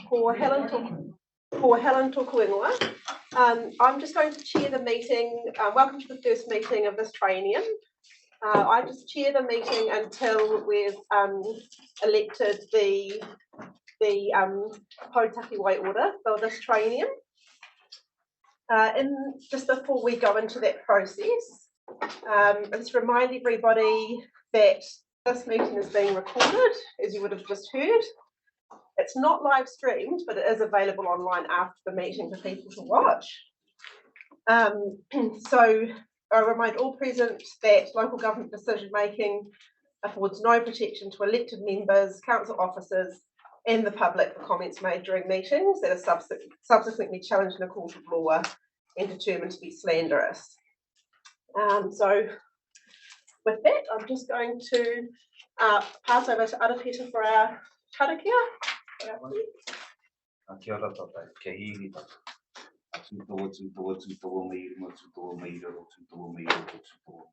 for Helen Tokuingoa. I'm just going to chair the meeting. Welcome to the first meeting of this triennium. I just chair the meeting until we've elected the Potaki Way order for this triennium. Just before we go into that process, I just remind everybody that this meeting is being recorded, as you would have just heard. It's not live streamed, but it is available online after the meeting for people to watch. So I remind all present that local government decision making affords no protection to elected members, council officers, and the public for comments made during meetings that are subsequently challenged in a court of law and determined to be slanderous. So with that, I'm just going to pass over to Arapeta for our tarakia. Kia ora tātai, kia hiri tātai. Tūtawa meirima, tūtawa meiraro, tūtawa meiraro, tūtawa meiraro.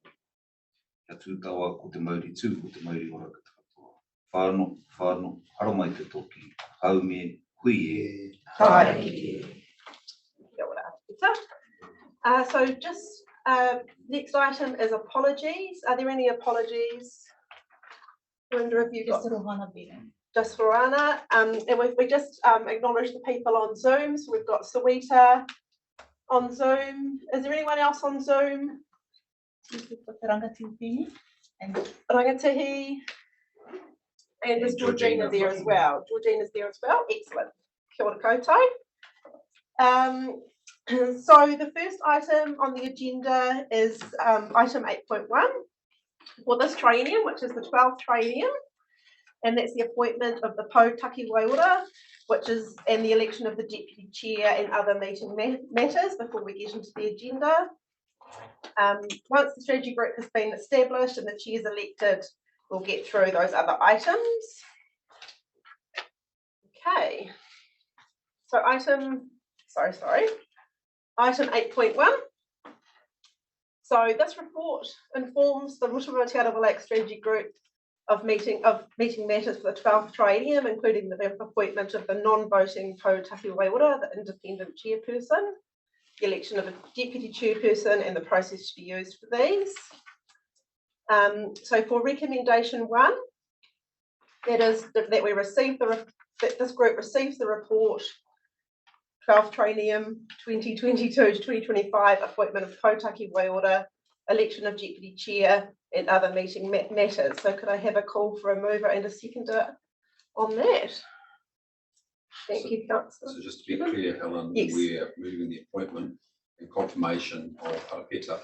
Kia tūtawa ko te mauri tū, ko te mauri ora ka tātua. Whāno, haro mai te toki, haume, hui e, tāiki. Kia ora. So just next item is apologies. Are there any apologies? I wonder if you've got just for Anna, and we just acknowledge the people on Zoom. So we've got Sawita on Zoom. Is there anyone else on Zoom? Rangatihi and is Georgina there as well? Georgina's there as well. Excellent. Kia ora koutou. So the first item on the agenda is item 8.1 for this triennium, which is the 12th triennium. And that's the appointment of the Potaki Way order, which is and the election of the deputy chair and other meeting matters before we get into the agenda. Once the strategy group has been established and the chair is elected, we'll get through those other items. Okay. So item 8.1. So this report informs the Rotorua Te Arawa Lake strategy group of meeting matters for the 12th triennium, including the appointment of the non-voting Potaki Way order, the independent chairperson, the election of a deputy chairperson, and the process to be used for these. So for recommendation 1, that is that we receive that this group receives the report 12th triennium 2022 to 2025 appointment of Potaki Way order, election of deputy chair, and other meeting matters. So could I have a call for a mover and a seconder on that? Thank you, Councillor. So just to be clear, Helen, yes. We're moving the appointment and confirmation of Arapeta.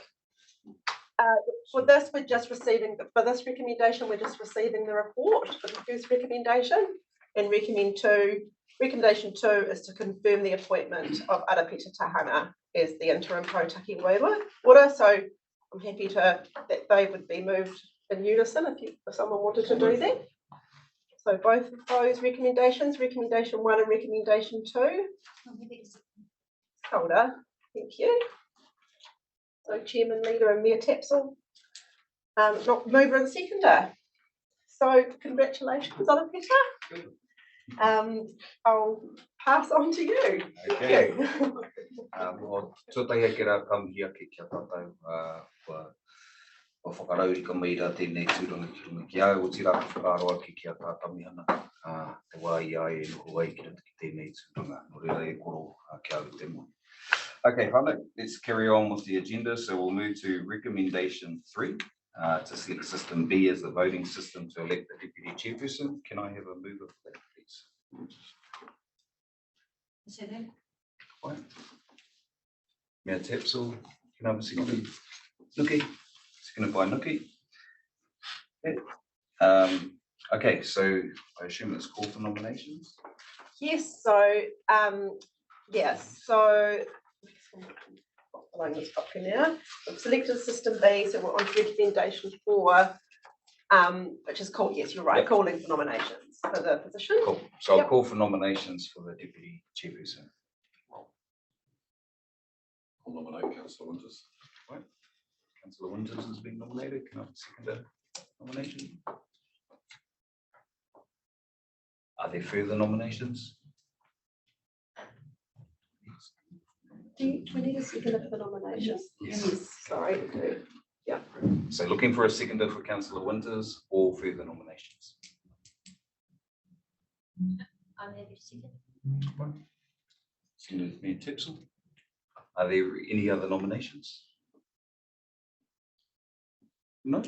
For this, we're just receiving, for this recommendation, we're just receiving the report for the first recommendation, and recommendation 2 is to confirm the appointment of Arapeta Tahana as the interim Potaki Way order. So I'm happy that they would be moved in unison if someone wanted to do that. So both of those recommendations, recommendation 1 and recommendation 2. Holder, thank you. So Chairman, Leader and Mayor Tapsell, not mover and seconder. So congratulations, Arapeta. I'll pass on to you. Okay. Well, tūtai ki rā kamhia ki kia tātou wa whakarauri ka meira tēnei tūranga ki runga ki au, o tira ka whakaroa ki kia tātami ana, te wai ai e noho ai ki rata ki tēnei tūranga, no reira e koro ki au te mo. Okay, Hannah, let's carry on with the agenda. So we'll move to recommendation 3, to select system B as the voting system to elect the deputy chairperson. Can I have a mover for that, please? Right. Mayor Tapsell, can I have a second? Nuki, seconded by Nuki. Yeah. Okay, so I assume it's call for nominations. Yes. So yes. So this properly now. We've selected system B, so we're on to recommendation 4, which is called. Yes, you're right. Yep. Calling for nominations for the position. Cool. So I'll call for nominations for the deputy chairperson. I'll nominate Councillor Winters. Right. Councillor Winters has been nominated. Can I second that nomination? Are there further nominations? Do we need a seconder for the nominations? Yes. Sorry, we do. So looking for a seconder for Councillor Winters or further nominations. I'm happy to second. Seconded Mayor Tipsel. Are there any other nominations? No?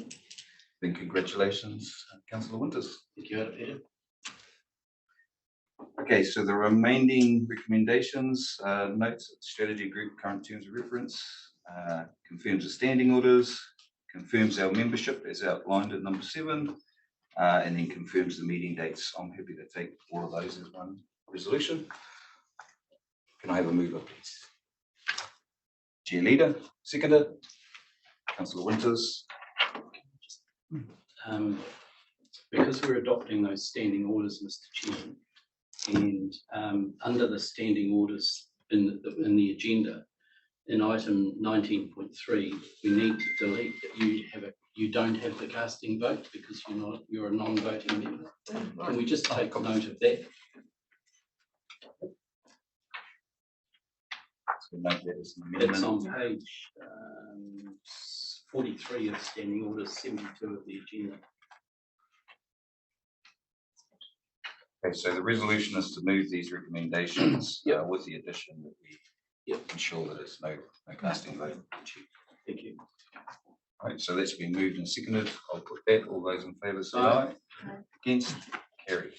Then congratulations, Councillor Winters. Thank you, Peter. Okay, so the remaining recommendations, notes that the strategy group current terms of reference, confirms the standing orders, confirms our membership as outlined at number 7, and then confirms the meeting dates. I'm happy to take all of those as one resolution. Can I have a mover, please? Chair Leader, seconder. Councillor Winters. Because we're adopting those standing orders, Mr. Chairman, and under the standing orders in the agenda, in item 19.3, we need to delete that you don't have the casting vote because you're a non-voting member. Can we just take note of that? So note that as an That's amendment. on page 43 of standing orders, 72 of the agenda. Okay, so the resolution is to move these recommendations with the addition that we ensure that it's no casting vote. Thank you. All right, so that's been moved and seconded. I'll put that. All those in favour say aye. Against? Carried.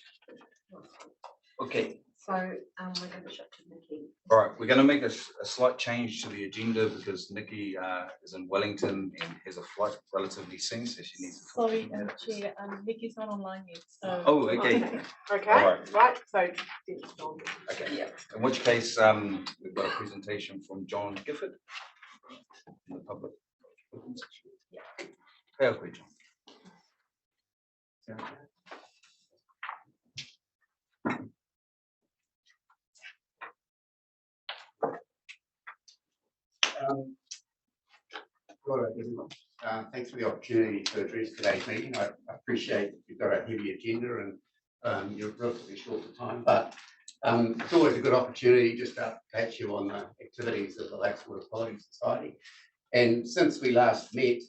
Okay. So we're going to shift to Nikki. All right, we're going to make a slight change to the agenda because Nikki is in Wellington and has a flight relatively soon, so she needs to. Sorry, Chair, Nikki's not online yet, so. Oh, okay. Okay, All right, so. Okay. Yeah. In which case, we've got a presentation from John Gifford in the public. Yeah. Okay, John. All right, everyone. Thanks for the opportunity to address today's meeting. I appreciate you've got a heavy agenda and you're relatively short of time, but it's always a good opportunity just to update you on the activities of the Lakes Water Quality Society. And since we last met,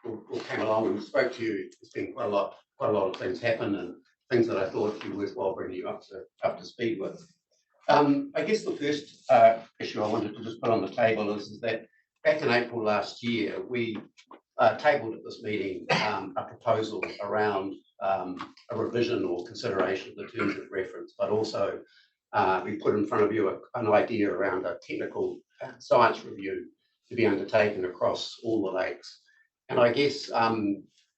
we came along and spoke to you. There's been quite a lot of things happen and things that I thought would be worthwhile bringing you up to speed with. I guess the first issue I wanted to just put on the table is that back in April last year, we tabled at this meeting a proposal around a revision or consideration of the terms of reference, but also we put in front of you an idea around a technical science review to be undertaken across all the lakes. And I guess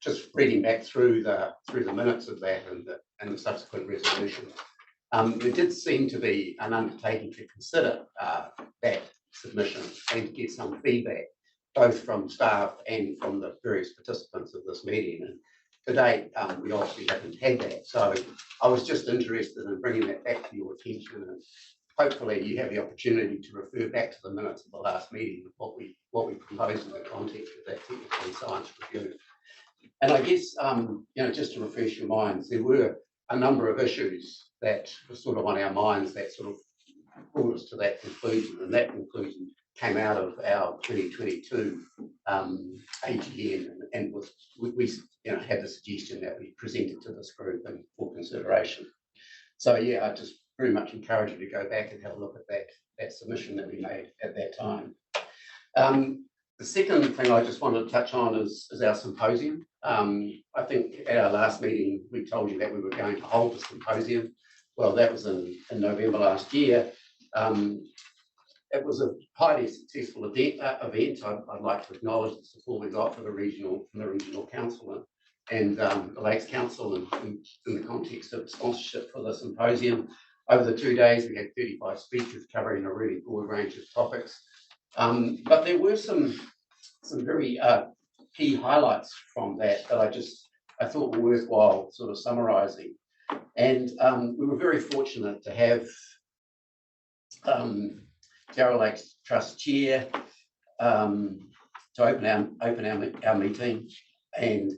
just reading back through the minutes of that and the subsequent resolution, there did seem to be an undertaking to consider that submission and to get some feedback, both from staff and from the various participants of this meeting. And to date, we obviously haven't had that. So I was just interested in bringing that back to your attention, and hopefully you have the opportunity to refer back to the minutes of the last meeting of what we proposed in the context of that technical science review. And I guess, just to refresh your minds, there were a number of issues that were sort of on our minds that sort of brought us to that conclusion, and that conclusion came out of our 2022 AGM, and we had the suggestion that we presented to this group and for consideration. So yeah, I just very much encourage you to go back and have a look at that submission that we made at that time. The second thing I just wanted to touch on is our symposium. I think at our last meeting, we told you that we were going to hold a symposium. Well, that was in November last year. It was a highly successful event. I'd like to acknowledge the support we got from the regional council and the Lakes Council in the context of sponsorship for the symposium. Over the 2 days, we had 35 speakers covering a really broad range of topics. But there were some very key highlights from that I thought were worthwhile sort of summarising. And we were very fortunate to have Arawa Lakes Trust Chair to open our meeting. And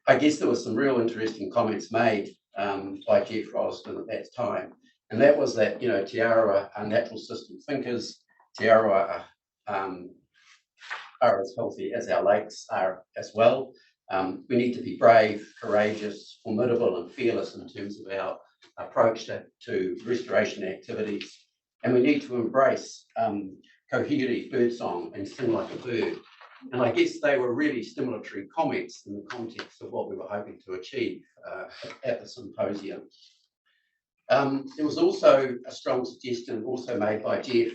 I guess there were some real interesting comments made by Jeff Rolston at that time. And that was that, Te Arawa are natural system thinkers. Te Arawa are as healthy as our lakes are as well. We need to be brave, courageous, formidable and fearless in terms of our approach to restoration activities. And we need to embrace kohiri birdsong and sing like a bird. And I guess they were really stimulatory comments in the context of what we were hoping to achieve at the symposium. There was also a strong suggestion also made by Jeff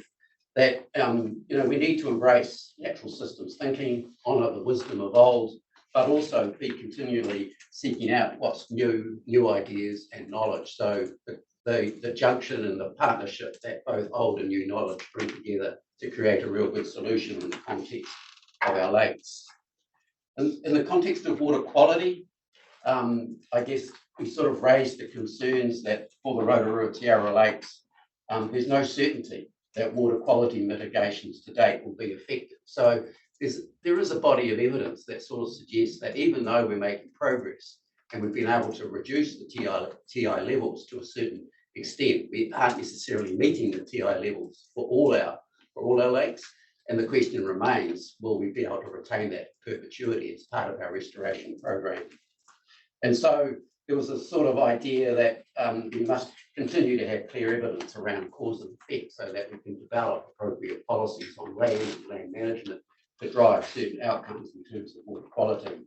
that we need to embrace natural systems thinking, honour the wisdom of old, but also be continually seeking out what's new ideas and knowledge. So the junction and the partnership that both old and new knowledge bring together to create a real good solution in the context of our lakes. In the context of water quality, I guess we sort of raised the concerns that for the Rotorua Te Arawa lakes, there's no certainty that water quality mitigations to date will be effective. So there is a body of evidence that sort of suggests that even though we're making progress and we've been able to reduce the TI levels to a certain extent, we aren't necessarily meeting the TI levels for all our lakes. And the question remains, will we be able to retain that perpetuity as part of our restoration program? And so there was a sort of idea that we must continue to have clear evidence around cause and effect so that we can develop appropriate policies on land and land management to drive certain outcomes in terms of water quality.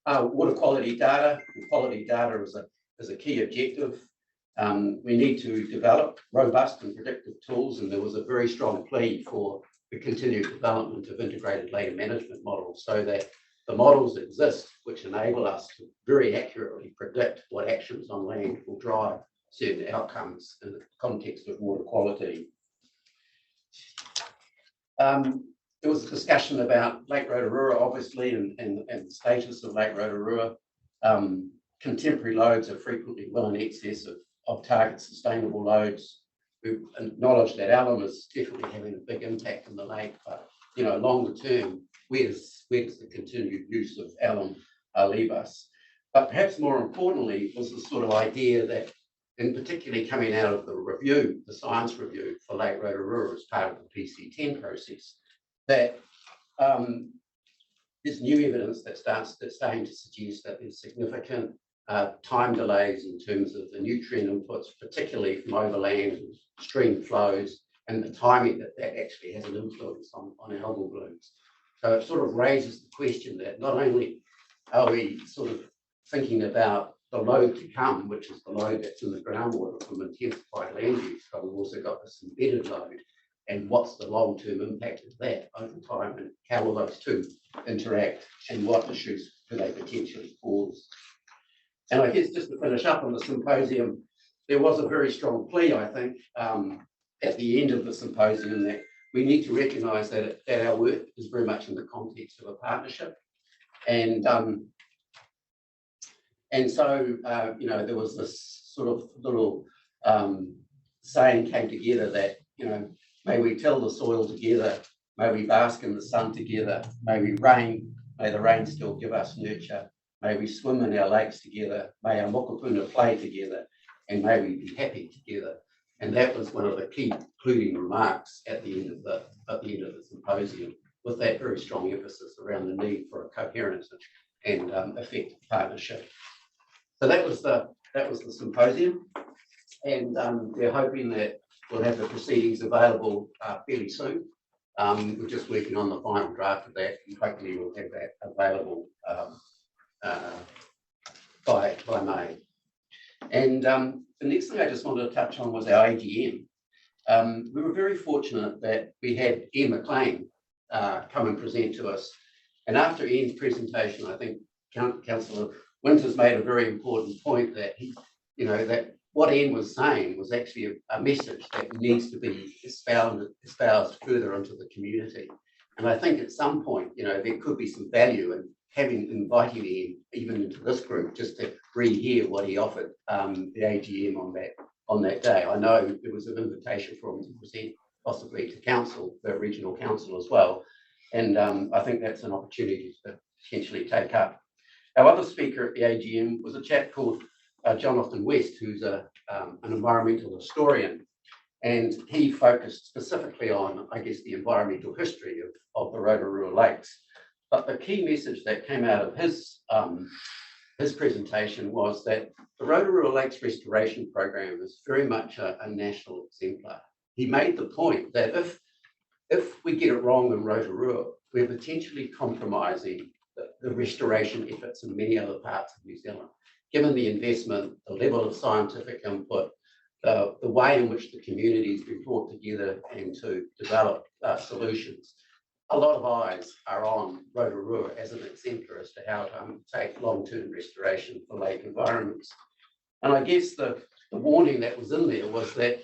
Water quality data, quality data is a key objective. We need to develop robust and predictive tools, and there was a very strong plea for the continued development of integrated land management models so that the models exist which enable us to very accurately predict what actions on land will drive certain outcomes in the context of water quality. There was a discussion about Lake Rotorua, obviously, and the status of Lake Rotorua. Contemporary loads are frequently well in excess of target sustainable loads. We acknowledge that alum is definitely having a big impact on the lake, but longer term, where does the continued use of alum leave us? But perhaps more importantly was the sort of idea that, and particularly coming out of the review, the science review for Lake Rotorua as part of the PC10 process, that there's new evidence that's starting to suggest that there's significant time delays in terms of the nutrient inputs, particularly from overland and stream flows, and the timing that actually has an influence on algal blooms. So it sort of raises the question that not only are we sort of thinking about the load to come, which is the load that's in the groundwater from intensified land use, but we've also got this embedded load, and what's the long-term impact of that over time, and how will those two interact, and what issues do they potentially cause? And I guess just to finish up on the symposium, there was a very strong plea, I think, at the end of the symposium that we need to recognise that our work is very much in the context of a partnership. And so, there was this sort of little saying came together that, may we till the soil together, may we bask in the sun together, may the rain still give us nurture, may we swim in our lakes together, may our mokopuna play together, and may we be happy together. And that was one of the key concluding remarks at the end of the symposium, with that very strong emphasis around the need for a coherent and effective partnership. So that was the symposium, and we're hoping that we'll have the proceedings available fairly soon. We're just working on the final draft of that, and hopefully we'll have that available by May. And the next thing I just wanted to touch on was our AGM. We were very fortunate that we had Ian McLean come and present to us. And after Ian's presentation, I think Councillor Winters made a very important point that that what Ian was saying was actually a message that needs to be espoused further into the community. And I think at some point, there could be some value in inviting Ian even into this group just to rehear what he offered the AGM on that day. I know there was an invitation for him to present possibly to council, the regional council as well. And I think that's an opportunity to potentially take up. Our other speaker at the AGM was a chap called Jonathan West, who's an environmental historian. And he focused specifically on, I guess, the environmental history of the Rotorua lakes. But the key message that came out of his presentation was that the Rotorua Lakes Restoration Program is very much a national exemplar. He made the point that if we get it wrong in Rotorua, we're potentially compromising the restoration efforts in many other parts of New Zealand. Given the investment, the level of scientific input, the way in which the community has been brought together and to develop solutions, a lot of eyes are on Rotorua as an exemplar as to how to undertake long-term restoration for lake environments. And I guess the warning that was in there was that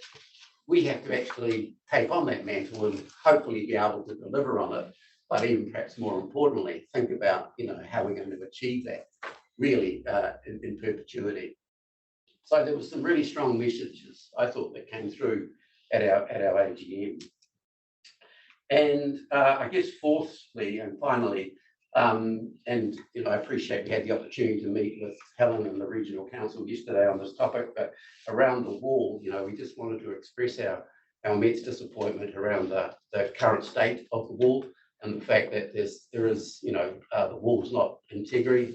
we have to actually take on that mantle and hopefully be able to deliver on it, but even perhaps more importantly, think about how we're going to achieve that really in perpetuity. So there was some really strong messages I thought that came through at our AGM. And I guess fourthly and finally, and I appreciate we had the opportunity to meet with Helen and the Regional Council yesterday on this topic, but around the wall, we just wanted to express our immense disappointment around the current state of the wall and the fact that the wall is not integral,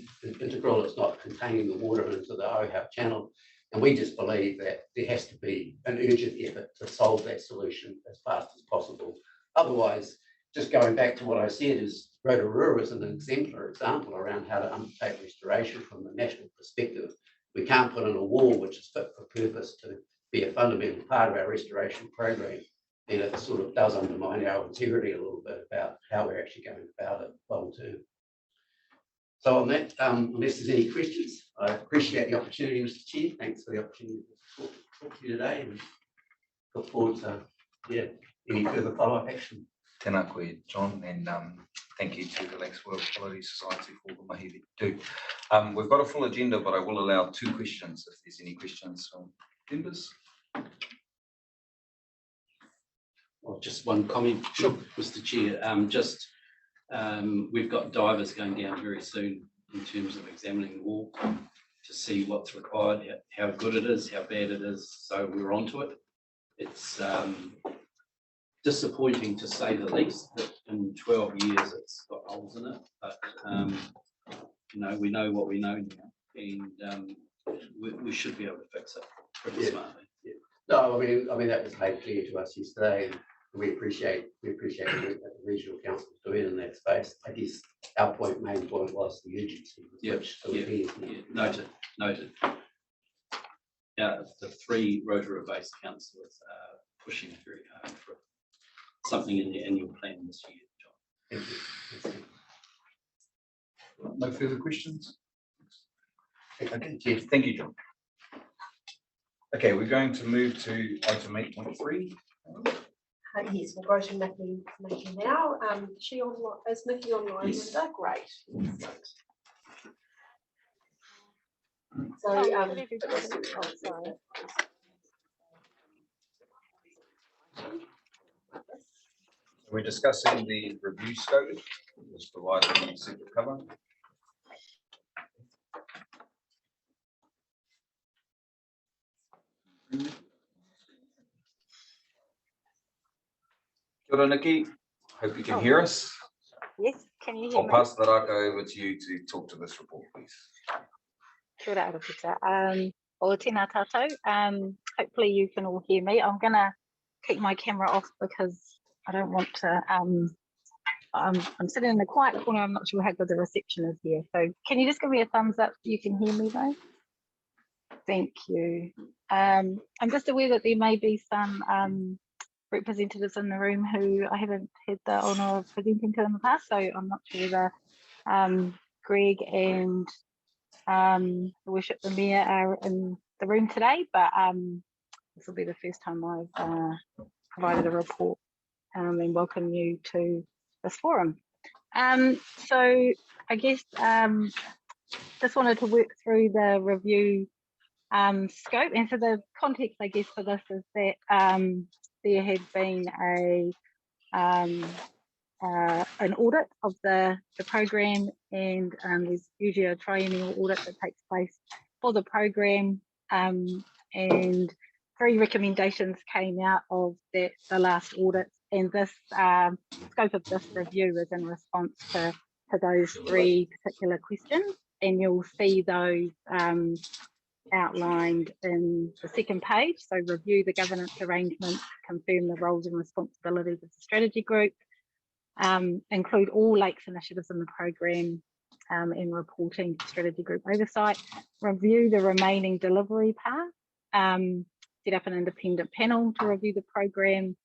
it's not containing the water into the Ohau Channel. And we just believe that there has to be an urgent effort to solve that solution as fast as possible. Otherwise, just going back to what I said, is Rotorua is an exemplar example around how to undertake restoration from the national perspective. We can't put in a wall which is fit for purpose to be a fundamental part of our restoration program. And it sort of does undermine our integrity a little bit about how we're actually going about it long term. So on that, unless there's any questions, I appreciate the opportunity, Mr. Chair. Thanks for the opportunity to talk to you today, and look forward to any further follow-up action. Tēnā koe, John, and thank you to the Lakes Water Quality Society for the mahi that you do. We've got a full agenda, but I will allow 2 questions if there's any questions from members. Well, just one comment, Sure, Mr. Chair. We've got divers going down very soon in terms of examining the wall to see what's required, how good it is, how bad it is. So we're onto it. It's disappointing to say the least that in 12 years it's got holes in it, but we know what we know now, and we should be able to fix it pretty smartly. Yeah. No, I mean that was made clear to us yesterday, and we appreciate the work that the Regional Council is doing in that space. I guess our main point was the urgency. Noted. Yeah, the 3 Rotorua-based councillors are pushing very hard for something in the annual plan this year, John. Thank you. no further questions? Okay, Jeff, thank you, John. Okay, we're going to move to item 8.3. Yes, we'll go to Nikki now. Is Nikki online? Yes. Linda? Great. Excellent. So, sorry. We're discussing the review scope. Let's provide a separate cover. Kia ora, Nikki. Hope you can hear us. Yes, can you hear I'll me? pass the raka over to you to talk to this report, please. Kia ora, arawhita. O tēnā tātou. Hopefully you can all hear me. I'm gonna keep my camera off because I don't want to. I'm sitting in the quiet corner. I'm not sure how good the reception is here. So can you just give me a thumbs up? You can hear me though. Thank you. I'm just aware that there may be some representatives in the room who I haven't had the honour of presenting to in the past, so I'm not sure whether Greg and the Worship the Mayor are in the room today, but this will be the first time I've provided a report and welcome you to this forum. So I guess just wanted to work through the review scope, and so the context I guess for this is that there had been an audit of the program, and there's usually a triennial audit that takes place for the program, and 3 recommendations came out of the last audit, and this scope of this review is in response to those 3 particular questions, and you'll see those outlined in the second page. So review the governance arrangements, confirm the roles and responsibilities of the strategy group, include all lakes initiatives in the program, and reporting to strategy group oversight, review the remaining delivery path, set up an independent panel to review the program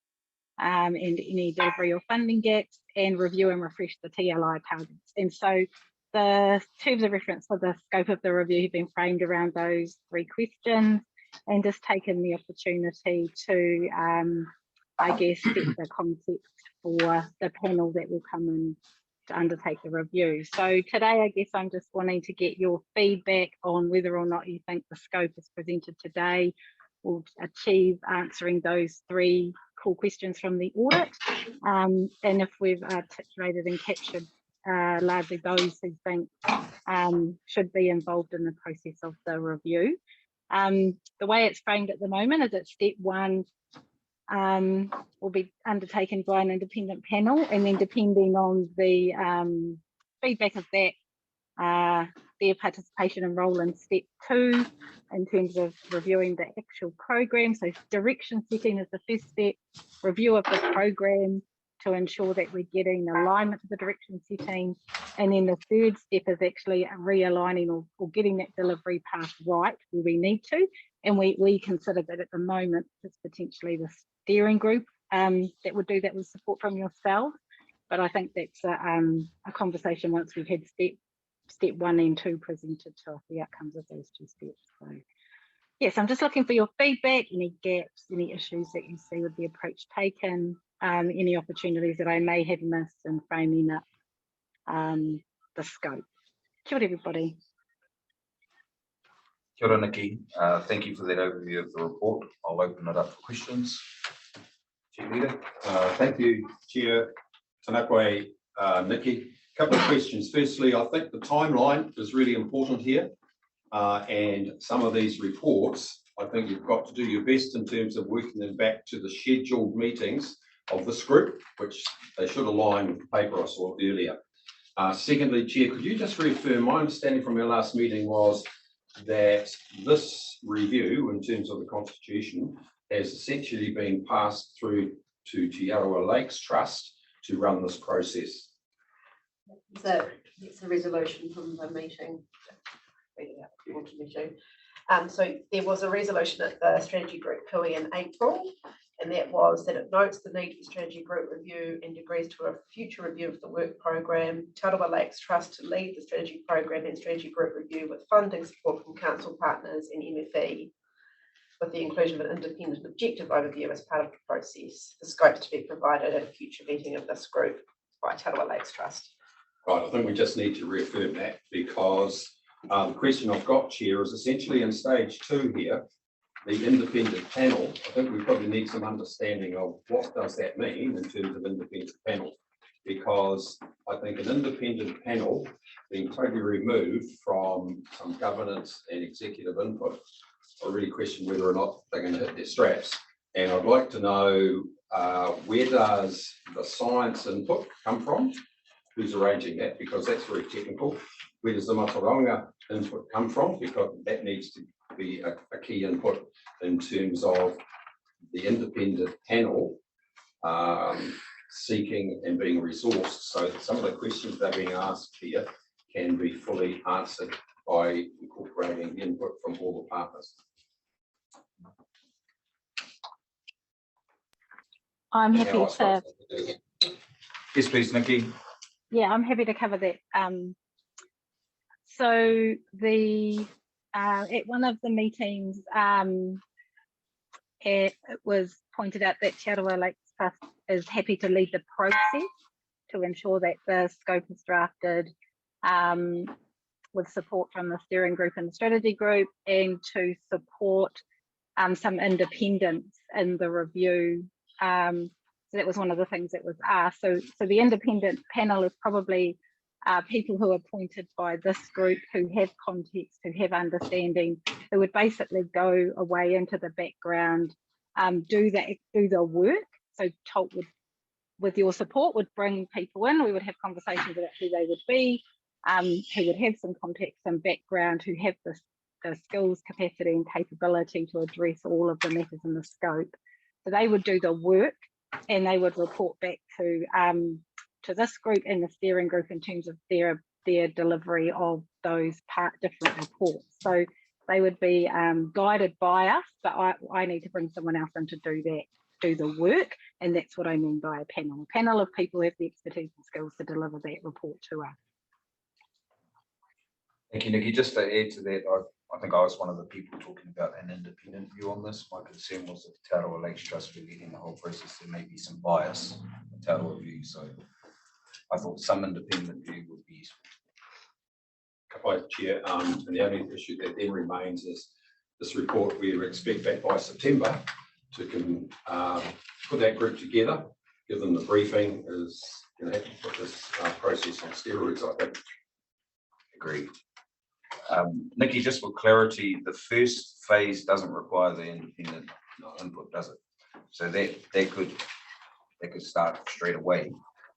and any delivery or funding gaps, and review and refresh the TLI targets. And so the terms of reference for the scope of the review have been framed around those 3 questions, and just taken the opportunity to, I guess, set the context for the panel that will come in to undertake the review. So today, I guess I'm just wanting to get your feedback on whether or not you think the scope as presented today will achieve answering those 3 core questions from the audit, and if we've articulated and captured largely those who think should be involved in the process of the review. The way it's framed at the moment is that step 1 will be undertaken by an independent panel, and then depending on the feedback of that, their participation and role in step 2 in terms of reviewing the actual program. So direction setting is the first step, review of the program to ensure that we're getting alignment to the direction setting, and then the third step is actually realigning or getting that delivery path right where we need to. And we consider that at the moment it's potentially the steering group that would do that with support from yourself, but I think that's a conversation once we've had step 1 and 2 presented to us, the outcomes of those 2 steps. So yes, I'm just looking for your feedback, any gaps, any issues that you see with the approach taken, any opportunities that I may have missed in framing up the scope. Kia ora, everybody. Kia ora, Nikki. Thank you for that overview of the report. I'll open it up for questions. Chair Leader. Thank you, Chair. Tēnā koe, Nikki. A couple of questions. Firstly, I think the timeline is really important here. And some of these reports, I think you've got to do your best in terms of working them back to the scheduled meetings of this group, which they should align with the paper I saw earlier. Secondly, Chair, could you just reaffirm, my understanding from our last meeting was that this review in terms of the Constitution has essentially been passed through to Te Arawa Lakes Trust to run this process. So it's a resolution from the meeting. So there was a resolution at the strategy group PUI in April, and that was that it notes the need for strategy group review and agrees to a future review of the work program. Te Arawa Lakes Trust to lead the strategy program and strategy group review with funding support from council partners and MFE, with the inclusion of an independent objective overview as part of the process. The scope to be provided at a future meeting of this group by Te Arawa Lakes Trust. Right, I think we just need to reaffirm that, because the question I've got, Chair, is essentially in stage 2 here, the independent panel. I think we probably need some understanding of what does that mean in terms of independent panel, because I think an independent panel being totally removed from some governance and executive input, I really question whether or not they're going to hit their straps. And I'd like to know where does the science input come from? Who's arranging that? Because that's very technical. Where does the Mataronga input come from? Because that needs to be a key input in terms of the independent panel seeking and being resourced. So some of the questions that are being asked here can be fully answered by incorporating the input from all the partners. I'm happy to. Yes, please, Nikki. Yeah, I'm happy to cover that. So the at one of the meetings, it was pointed out that Te Arawa Lakes Trust is happy to lead the process to ensure that the scope is drafted with support from the steering group and the strategy group, and to support some independence in the review. So that was one of the things that was asked. So the independent panel is probably people who are appointed by this group, who have context, who have understanding, who would basically go away into the background, do the work. So Tolt would, with your support, would bring people in. We would have conversations about who they would be, who would have some context and background, who have the skills, capacity and capability to address all of the matters in the scope. So they would do the work and they would report back to this group and the steering group in terms of their delivery of those different reports. So they would be guided by us, but I need to bring someone else in to do the work, and that's what I mean by a panel. A panel of people who have the expertise and skills to deliver that report to us. Thank you, Nikki. Just to add to that, I think I was one of the people talking about an independent view on this. My concern was that the Arawa Lakes Trust were leading the whole process. There may be some bias in the Arawa view, so I thought some independent view would be useful. Vice Chair, and the only issue that then remains is this report we expect back by September to put that group together, give them the briefing, is going to have to put this process on steroids, I think. Agreed. Nikki, just for clarity, the first phase doesn't require the independent input, does it? So that could start straight away.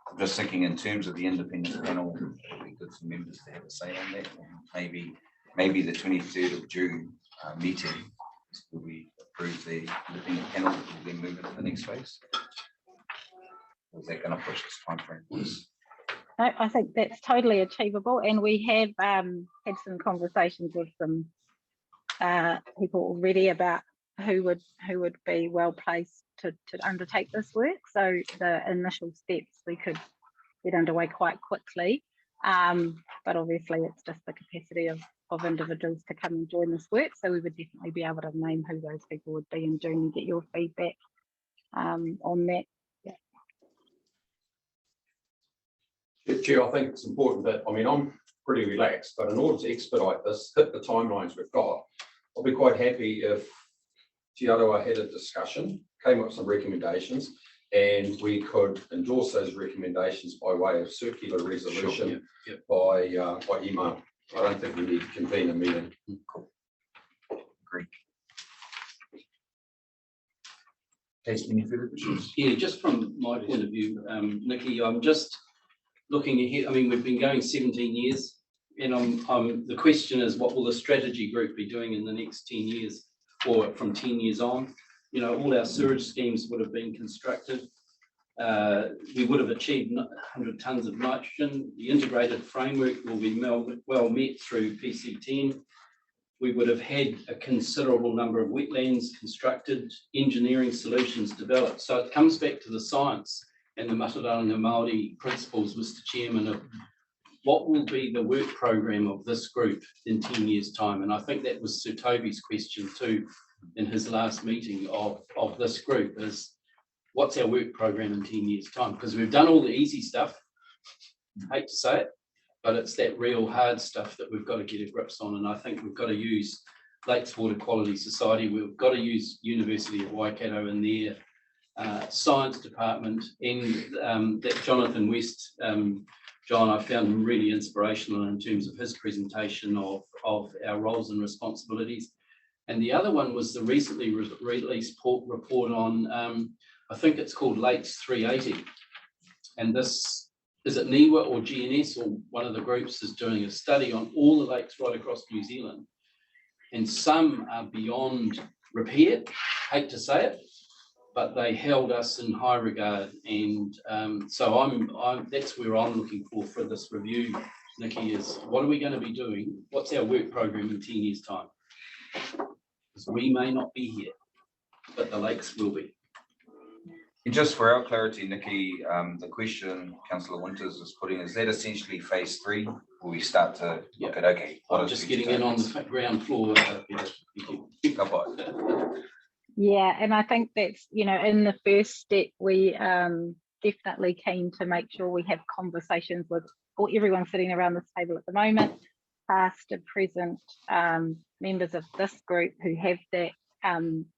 I'm just thinking in terms of the independent panel, it would be good for members to have a say on that. Maybe the 23rd of June meeting, will we approve the independent panel that will then move into the next phase? Or is that going to push this time frame for us? No, I think that's totally achievable, and we have had some conversations with some people already about who would be well placed to undertake this work. So the initial steps we could get underway quite quickly, but obviously it's just the capacity of individuals to come and join this work. So we would definitely be able to name who those people would be in June and get your feedback on that. Chair, I think it's important that, I mean, I'm pretty relaxed, but in order to expedite this, hit the timelines we've got, I'll be quite happy if Te Arawa had a discussion, came up with some recommendations, and we could endorse those recommendations by way of circular resolution. Sure. By email. I don't think we need to convene a meeting. Cool. Great. Case, any further questions? Yeah, just from my point of view, Nikki, I'm just looking ahead. I mean, we've been going 17 years, and the question is, what will the strategy group be doing in the next 10 years, or from 10 years on? You know, all our sewage schemes would have been constructed. We would have achieved 100 tonnes of nitrogen. The integrated framework will be well met through PC10. We would have had a considerable number of wetlands constructed, engineering solutions developed. So it comes back to the science and the Matauranga Māori principles, Mr. Chairman, of what will be the work program of this group in 10 years' time. And I think that was Sir Toby's question too in his last meeting of this group, is what's our work program in 10 years' time? Because we've done all the easy stuff, hate to say it, but it's that real hard stuff that we've got to get a grips on. And I think we've got to use Lakes Water Quality Society, we've got to use University of Waikato in their science department, and that Jonathan West, John, I found him really inspirational in terms of his presentation of our roles and responsibilities. And the other one was the recently released report on, I think it's called Lakes 380. And this, is it NIWA or GNS, or one of the groups is doing a study on all the lakes right across New Zealand. And some are beyond repair, hate to say it, but they held us in high regard. And so that's where I'm looking for this review, Nikki, is what are we going to be doing? What's our work program in 10 years' time? Because we may not be here, but the lakes will be. And just for our clarity, Nikki, the question Councillor Winters is putting, is that essentially phase 3, where we start to look at, okay, what I'm is just the getting in on the ground floor. Yeah, and I think that's, you know, in the first step, we definitely keen to make sure we have conversations with everyone sitting around this table at the moment, past and present members of this group who have that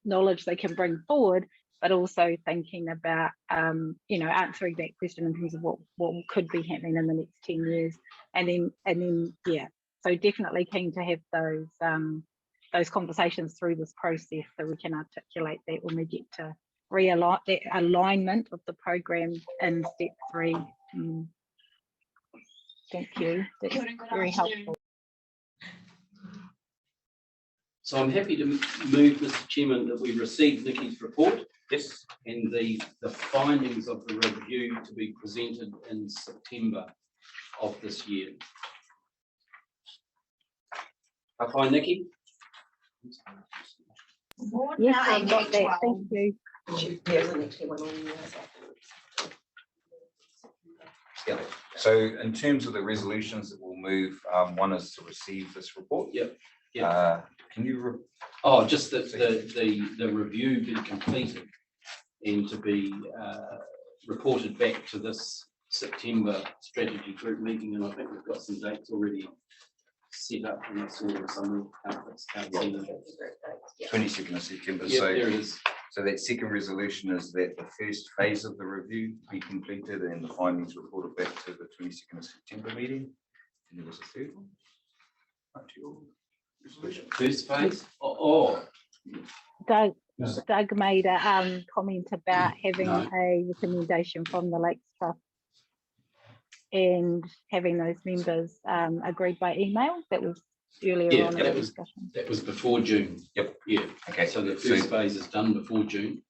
knowledge they can bring forward, but also thinking about, you know, answering that question in terms of what could be happening in the next 10 years. And then, yeah, so definitely keen to have those conversations through this process so we can articulate that when we get to realign that alignment of the program in step 3. Thank you. That's very helpful. So I'm happy to move, Mr. Chairman, that we receive Nikki's report. Yes. And the findings of the review to be presented in September of this year. Hi, Nikki. Yes, I've got that. Thank you. There's an extra one on there. Yeah, so in terms of the resolutions that we'll move, one is to receive this report. Yep. Can you? Just that the review be completed and to be reported back to this September strategy group meeting, and I think we've got some dates already set up in that sort of summary. 22nd of September. Yep, so there it is. So that second resolution is that the first phase of the review be completed and the findings reported back to the 22nd of September meeting. And there was a third one. Up to your resolution. First phase. Doug made a comment about having a recommendation from the Lakes Trust and having those members agreed by email. That was earlier on in the discussion. That was before June. Yep. Yeah. Okay. So the first phase is done before June.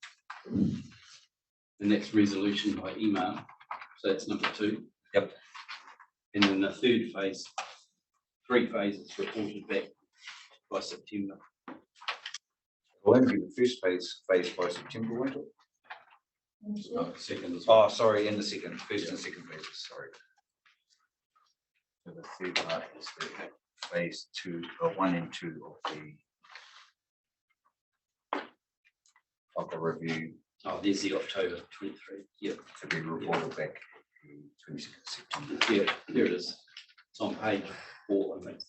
The next resolution by email. So that's number 2. Yep. And then the third phase, 3 phases reported back by September. Will only be the first phase by September, won't it? No, second as well. Oh, sorry, in the second, first and second phases, sorry. So the third part is the phase 2, 1 and 2 of the review. Oh, there's the October 23. Yep. To be reported back to 22nd September. Yeah, there it is. It's on page 4, I think.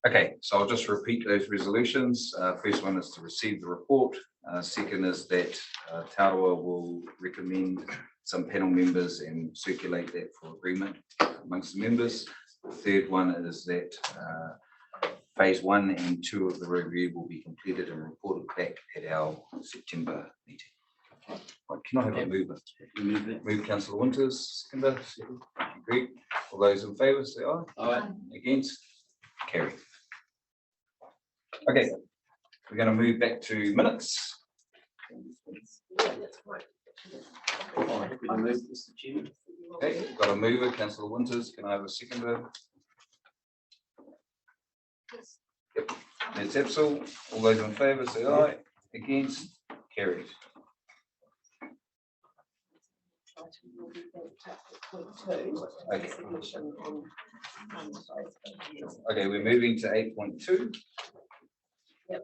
Okay, so I'll just repeat those resolutions. First one is to receive the report. Second is that Arawa will recommend some panel members and circulate that for agreement amongst the members. The third one is that phase 1 and 2 of the review will be completed and reported back at our September meeting. Right, can I have a mover? Move Councillor Winters, seconder. Agreed. All those in favour say aye. Aye. Against? Carry. Okay, we're going to move back to minutes. Okay, we've got a mover, Councillor Winters. Can I have a seconder? Yep, that's Epsil. All those in favour say aye. Against? Carried. Okay. Okay, we're moving to 8.2. Yep.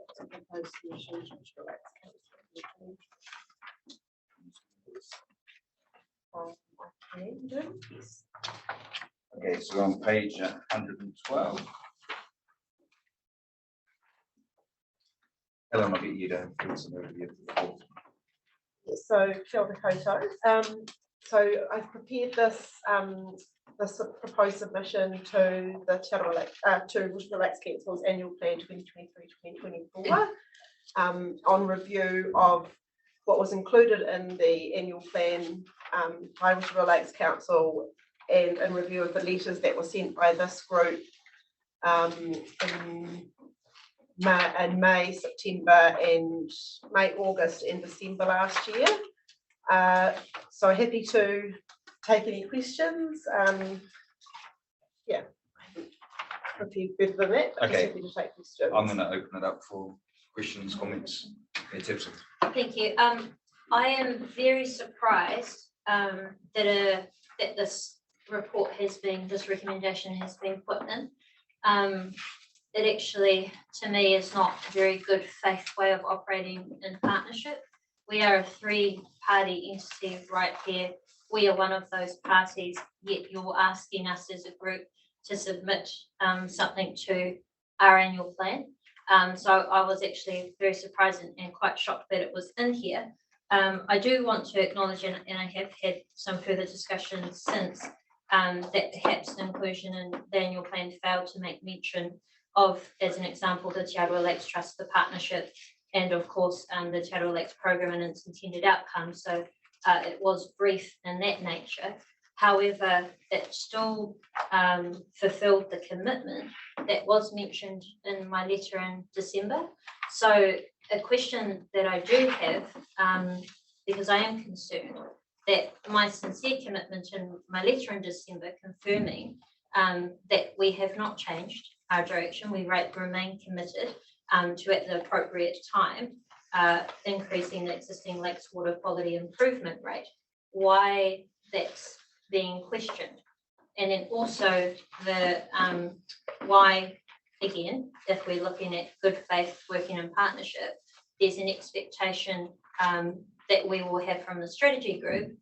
Okay, so on page 112. Helen, I'll get you to give some overview of the report. So, kia ora koutou. So I've prepared this this proposed submission to the to Rotorua Lakes Council's annual plan 2023-2024 on review of what was included in the annual plan by Rotorua Lakes Council and in review of the letters that were sent by this group in May, September and August and December last year. So happy to take any questions. Yeah, a few better than that. Okay. Happy to take questions. I'm going to open it up for questions, comments, and tips. Thank you. I am very surprised that this report this recommendation has been put in. It actually, to me, is not a very good faith way of operating in partnership. We are a 3-party entity right here. We are one of those parties, yet you're asking us as a group to submit something to our annual plan. So I was actually very surprised and quite shocked that it was in here. I do want to acknowledge, and I have had some further discussion since, that perhaps inclusion in the annual plan failed to make mention of, as an example, the Te Arawa Lakes Trust, the partnership, and of course, the Te Arawa Lakes program and its intended outcome. So it was brief in that nature. However, it still fulfilled the commitment that was mentioned in my letter in December. So a question that I do have, because I am concerned that my sincere commitment in my letter in December confirming that we have not changed our direction, we remain committed to, at the appropriate time, increasing the existing lakes water quality improvement rate, why that's being questioned. And then also the why, again, if we're looking at good faith working in partnership, there's an expectation that we will have from the strategy group,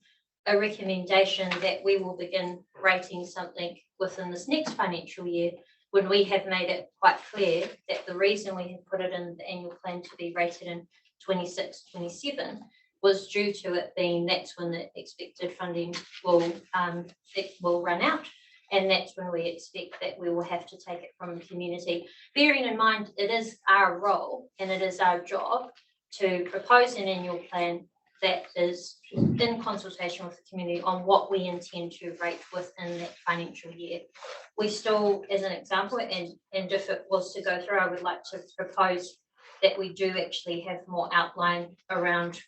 a recommendation that we will begin rating something within this next financial year, when we have made it quite clear that the reason we have put it in the annual plan to be rated in 26, 27 was due to it being that's when the expected funding will run out. And that's when we expect that we will have to take it from the community. Bearing in mind, it is our role and it is our job to propose an annual plan that is in consultation with the community on what we intend to rate within that financial year. We still, as an example, and if it was to go through, I would like to propose that we do actually have more outline around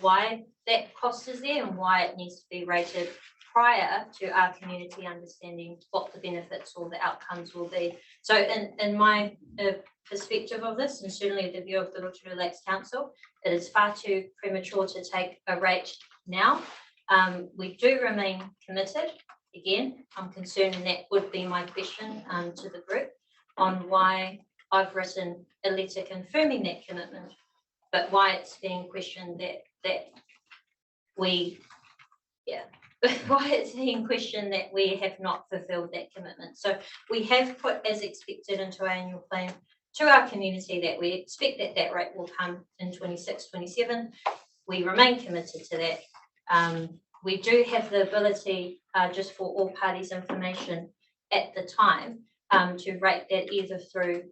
why that cost is there and why it needs to be rated prior to our community understanding what the benefits or the outcomes will be. So in my perspective of this, and certainly the view of the Rotorua Lakes Council, it is far too premature to take a rate now. We do remain committed. Again, I'm concerned, and that would be my question to the group, on why I've written a letter confirming that commitment, but why it's being questioned that we, why it's being questioned that we have not fulfilled that commitment. So we have put, as expected, into our annual plan to our community that we expect that that rate will come in 26, 27. We remain committed to that. We do have the ability, just for all parties' information at the time, to rate that either through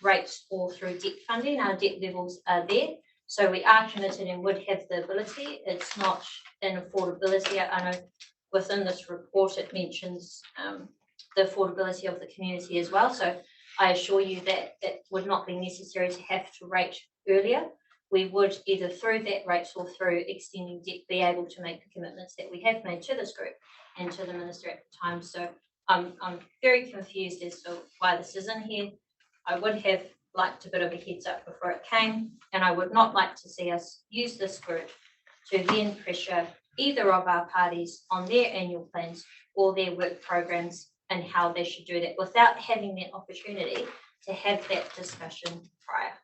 rates or through debt funding. Our debt levels are there. So we are committed and would have the ability. It's not an affordability. I know within this report it mentions the affordability of the community as well. So I assure you that it would not be necessary to have to rate earlier. We would either through that rate or through extending debt be able to make the commitments that we have made to this group and to the Minister at the time. So I'm very confused as to why this is in here. I would have liked a bit of a heads up before it came, and I would not like to see us use this group to then pressure either of our parties on their annual plans or their work programs and how they should do that without having that opportunity to have that discussion prior.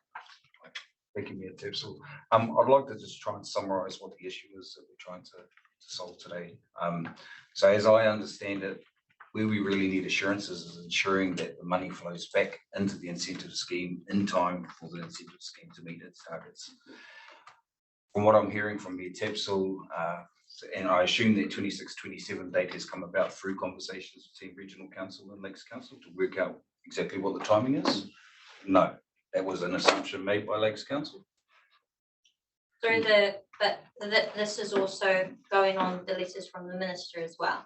Thank you, Mayor Tepsel. I'd like to just try and summarise what the issue is that we're trying to solve today. So as I understand it, where we really need assurances is ensuring that the money flows back into the incentive scheme in time for the incentive scheme to meet its targets. From what I'm hearing from Mayor Tepsel, and I assume that 26-27 date has come about through conversations between Regional Council and Lakes Council to work out exactly what the timing is. No, that was an assumption made by Lakes Council. This is also going on the letters from the Minister as well.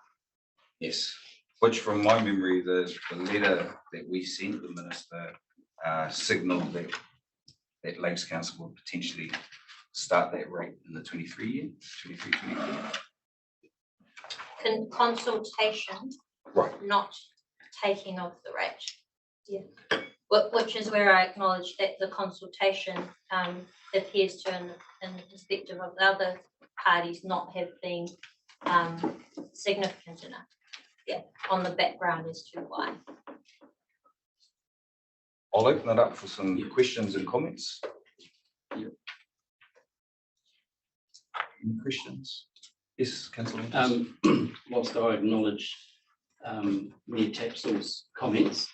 Yes, which from my memory, the letter that we sent the Minister signalled that Lakes Council would potentially start that rate in the 23 year, 23-24. Consultation, right? Not taking of the rate. Yeah, which is where I acknowledge that the consultation appears to, in the perspective of the other parties, not have been significant enough. Yeah, on the background as to why. I'll open it up for some questions and comments. Yeah. Any questions? Yes, Councillor. Whilst I acknowledge Mayor Tapsel's comments,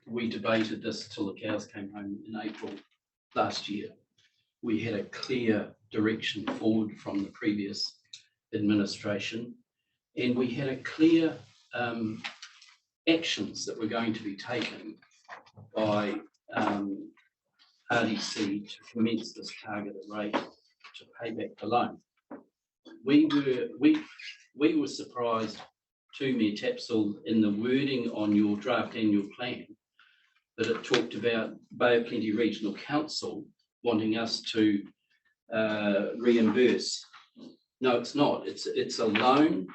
we debated this till the cows came home in April last year. We had a clear direction forward from the previous administration, and we had a clear actions that were going to be taken by RDC to commence this targeted rate to pay back the loan. We were surprised too, Mayor Tapsell, in the wording on your draft annual plan that it talked about Bay of Plenty Regional Council wanting us to reimburse. No, it's not. It's a loan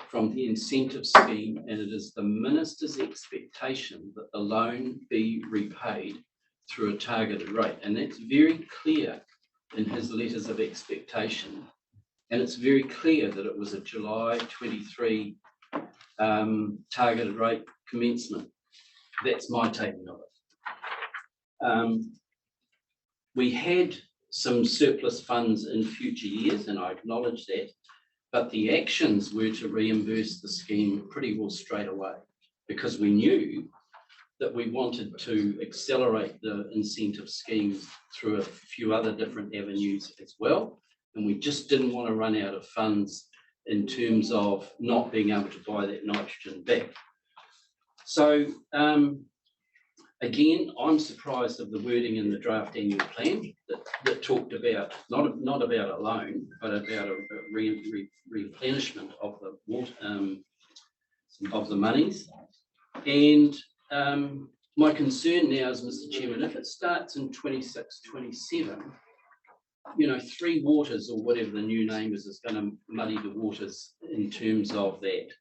from the incentive scheme, and it is the minister's expectation that the loan be repaid through a targeted rate, and that's very clear in his letters of expectation, and it's very clear that it was a July 23 targeted rate commencement. That's my taking of it. We had some surplus funds in future years, and I acknowledge that, but the actions were to reimburse the scheme pretty well straight away, because we knew that we wanted to accelerate the incentive schemes through a few other different avenues as well, and we just didn't want to run out of funds in terms of not being able to buy that nitrogen back. So again, I'm surprised of the wording in the draft annual plan that talked about not about a loan, but about a replenishment of the water, of the monies. And my concern now is, Mr. Chairman, if it starts in 26, 27, you know, Three Waters or whatever the new name is going to muddy the waters in terms of that.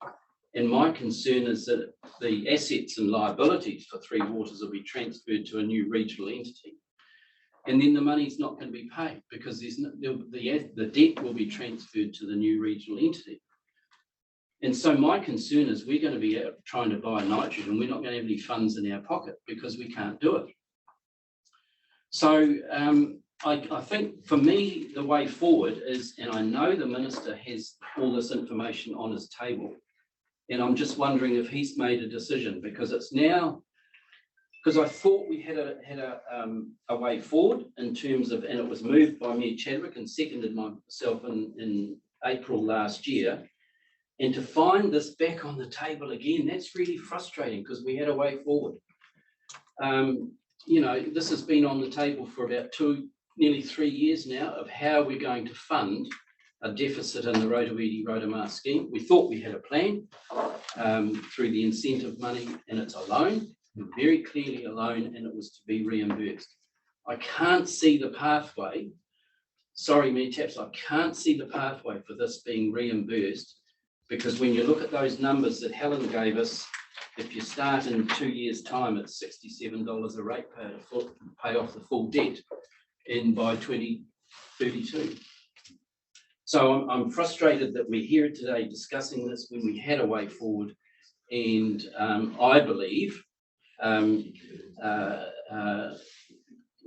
And my concern is that the assets and liabilities for Three Waters will be transferred to a new regional entity. And then the money's not going to be paid because there's no, the debt will be transferred to the new regional entity. And so my concern is we're going to be out trying to buy nitrogen. We're not going to have any funds in our pocket because we can't do it. So I think for me, the way forward is, and I know the minister has all this information on his table, and I'm just wondering if he's made a decision, because it's now, because I thought we had a way forward in terms of, and it was moved by Mayor Chadwick and seconded myself in April last year. And to find this back on the table again, that's really frustrating because we had a way forward. You know, this has been on the table for about nearly 3 years now of how we're going to fund a deficit in the Rotorua scheme. We thought we had a plan through the incentive money, and it's a loan, very clearly a loan, and it was to be reimbursed. I can't see the pathway. Sorry, Mayor Taps, I can't see the pathway for this being reimbursed, because when you look at those numbers that Helen gave us, if you start in 2 years' time, it's $67 a rate to pay off the full debt by 2032. So I'm frustrated that we're here today discussing this when we had a way forward, and I believe Rotorua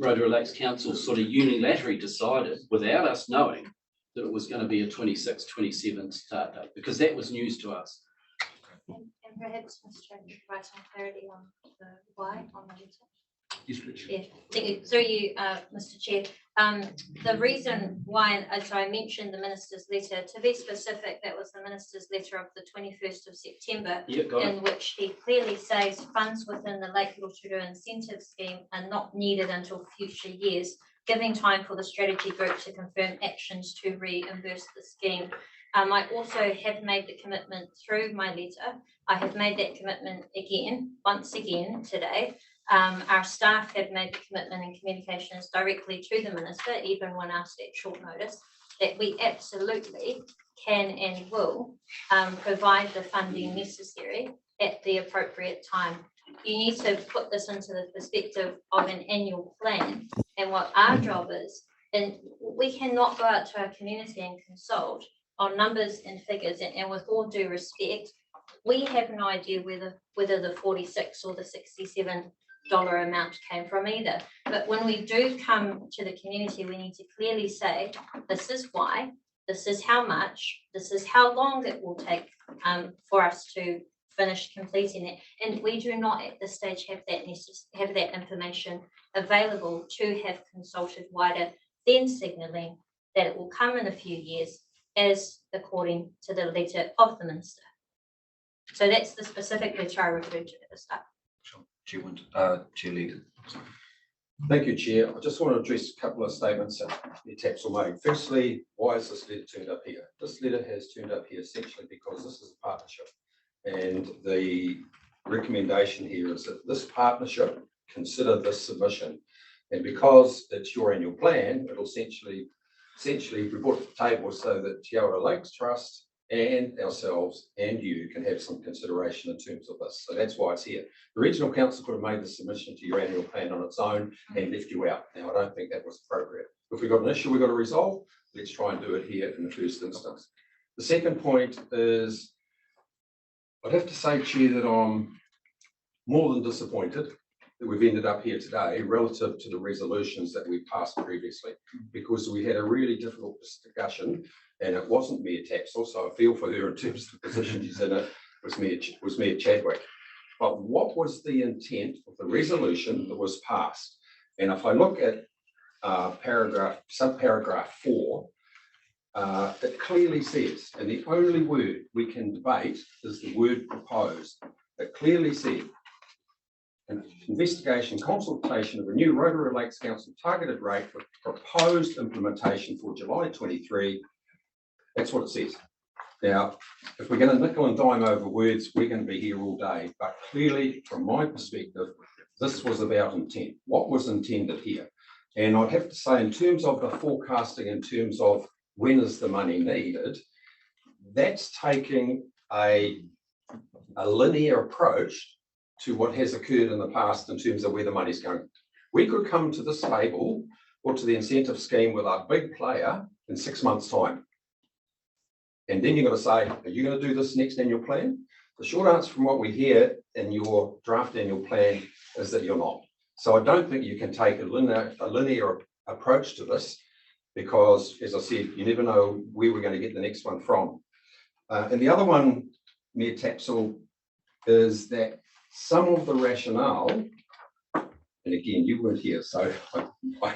Lakes Council sort of unilaterally decided, without us knowing, that it was going to be a 26, 27 start date, because that was news to us. And perhaps, Mr. Chair, provide some clarity on the why on the letter. Yes, please. Yeah, thank you. Through you, Mr. Chair. The reason why, so I mentioned the minister's letter. To be specific, that was the minister's letter of the 21st of September, in which he clearly says funds within the Lake Rotorua incentive scheme are not needed until future years, giving time for the strategy group to confirm actions to reimburse the scheme. I also have made the commitment through my letter. I have made that commitment again, once again today. Our staff have made the commitment in communications directly to the minister, even when asked at short notice, that we absolutely can and will provide the funding necessary at the appropriate time. You need to put this into the perspective of an annual plan and what our job is. And we cannot go out to our community and consult on numbers and figures. And with all due respect, we have no idea whether the 46 or the $67 amount came from either. But when we do come to the community, we need to clearly say, this is why, this is how much, this is how long it will take for us to finished completing it. And we do not at this stage have that information available to have consulted wider, then signalling that it will come in a few years as according to the letter of the minister. So that's the specific letter I referred to at the start. Chair Leader. Thank you, Chair. I just want to address a couple of statements that the taps were made. Firstly, why is this letter turned up here? This letter has turned up here essentially because this is a partnership. And the recommendation here is that this partnership consider this submission. And because it's your annual plan, it'll essentially be brought to the table so that Te Arawa Lakes Trust and ourselves and you can have some consideration in terms of this. So that's why it's here. The regional council could have made the submission to your annual plan on its own and left you out. Now, I don't think that was appropriate. If we've got an issue we've got to resolve, let's try and do it here in the first instance. The second point is, I'd have to say, Chair, that I'm more than disappointed that we've ended up here today relative to the resolutions that we passed previously, because we had a really difficult discussion and it wasn't Mayor Tapsell, so I feel for her in terms of the position she's in. It was Mayor Chadwick. But what was the intent of the resolution that was passed? And if I look at subparagraph 4, it clearly says, and the only word we can debate is the word proposed. It clearly said, an investigation consultation of a new Rotorua Lakes Council targeted rate for proposed implementation for July 23. That's what it says. Now, if we're going to nickel and dime over words, we're going to be here all day. But clearly, from my perspective, this was about intent. What was intended here? And I'd have to say, in terms of the forecasting, in terms of when is the money needed, that's taking a linear approach to what has occurred in the past in terms of where the money's going. We could come to this table or to the incentive scheme with a big player in 6 months' time. And then you've got to say, are you going to do this next annual plan? The short answer from what we hear in your draft annual plan is that you're not. So I don't think you can take a linear approach to this because, as I said, you never know where we're going to get the next one from. And the other one, Mayor Tapsell, is that some of the rationale, and again, you weren't here, so I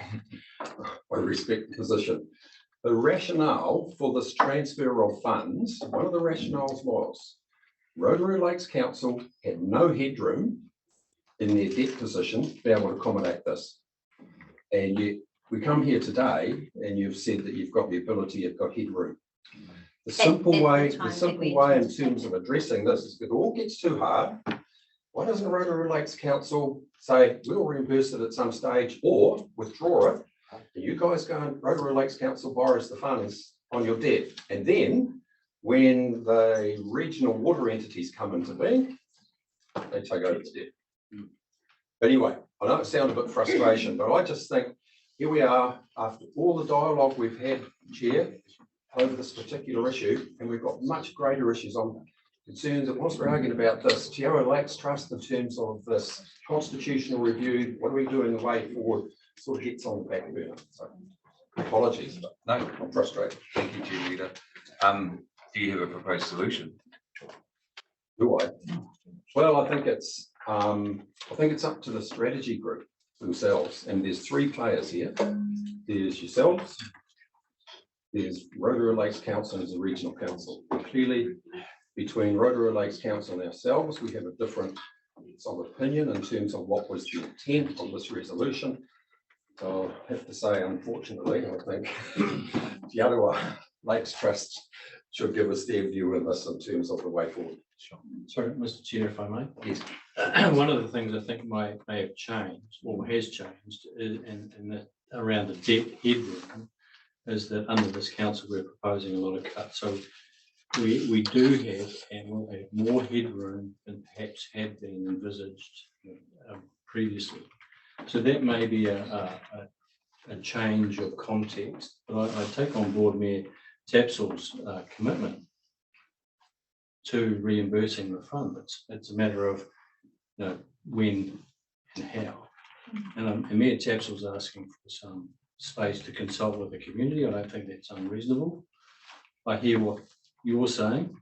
respect the position. The rationale for this transfer of funds, one of the rationales was Rotorua Lakes Council had no headroom in their debt position to be able to accommodate this. And yet we come here today and you've said that you've got the ability, you've got headroom. The simple way in terms of addressing this is if it all gets too hard, why doesn't Rotorua Lakes Council say, we'll reimburse it at some stage or withdraw it? And you guys go and Rotorua Lakes Council borrows the funds on your debt. And then when the regional water entities come into being, they take over the debt. But anyway, I know it sounds a bit frustration, but I just think here we are after all the dialogue we've had, Chair, over this particular issue, and we've got much greater issues on concerns. And whilst we're arguing about this, Te Arawa Lakes Trust in terms of this constitutional review, what do we do in the way forward, sort of gets on the back burner. So apologies, but No, I'm frustrated. thank you, Chair Leader. Do you have a proposed solution? Do I? Well, I think it's up to the strategy group themselves, and there's 3 players here. There's yourselves, there's Rotorua Lakes Council as a regional council. Clearly, between Rotorua Lakes Council and ourselves, we have a different sort of opinion in terms of what was the intent of this resolution. So I have to say, unfortunately, I think the Arawa Lakes Trust should give us their view of this in terms of the way forward. Sure. Sorry, Mr. Chair, if I may. Yes. One of the things I think may have changed or has changed around the debt headroom is that under this council we're proposing a lot of cuts. So we do have and will have more headroom than perhaps had been envisaged previously. So that may be a change of context, but I take on board Mayor Tapsell's commitment to reimbursing the fund. It's a matter of when and how. And Mayor Tapsell's asking for some space to consult with the community. I don't think that's unreasonable. I hear what you're saying,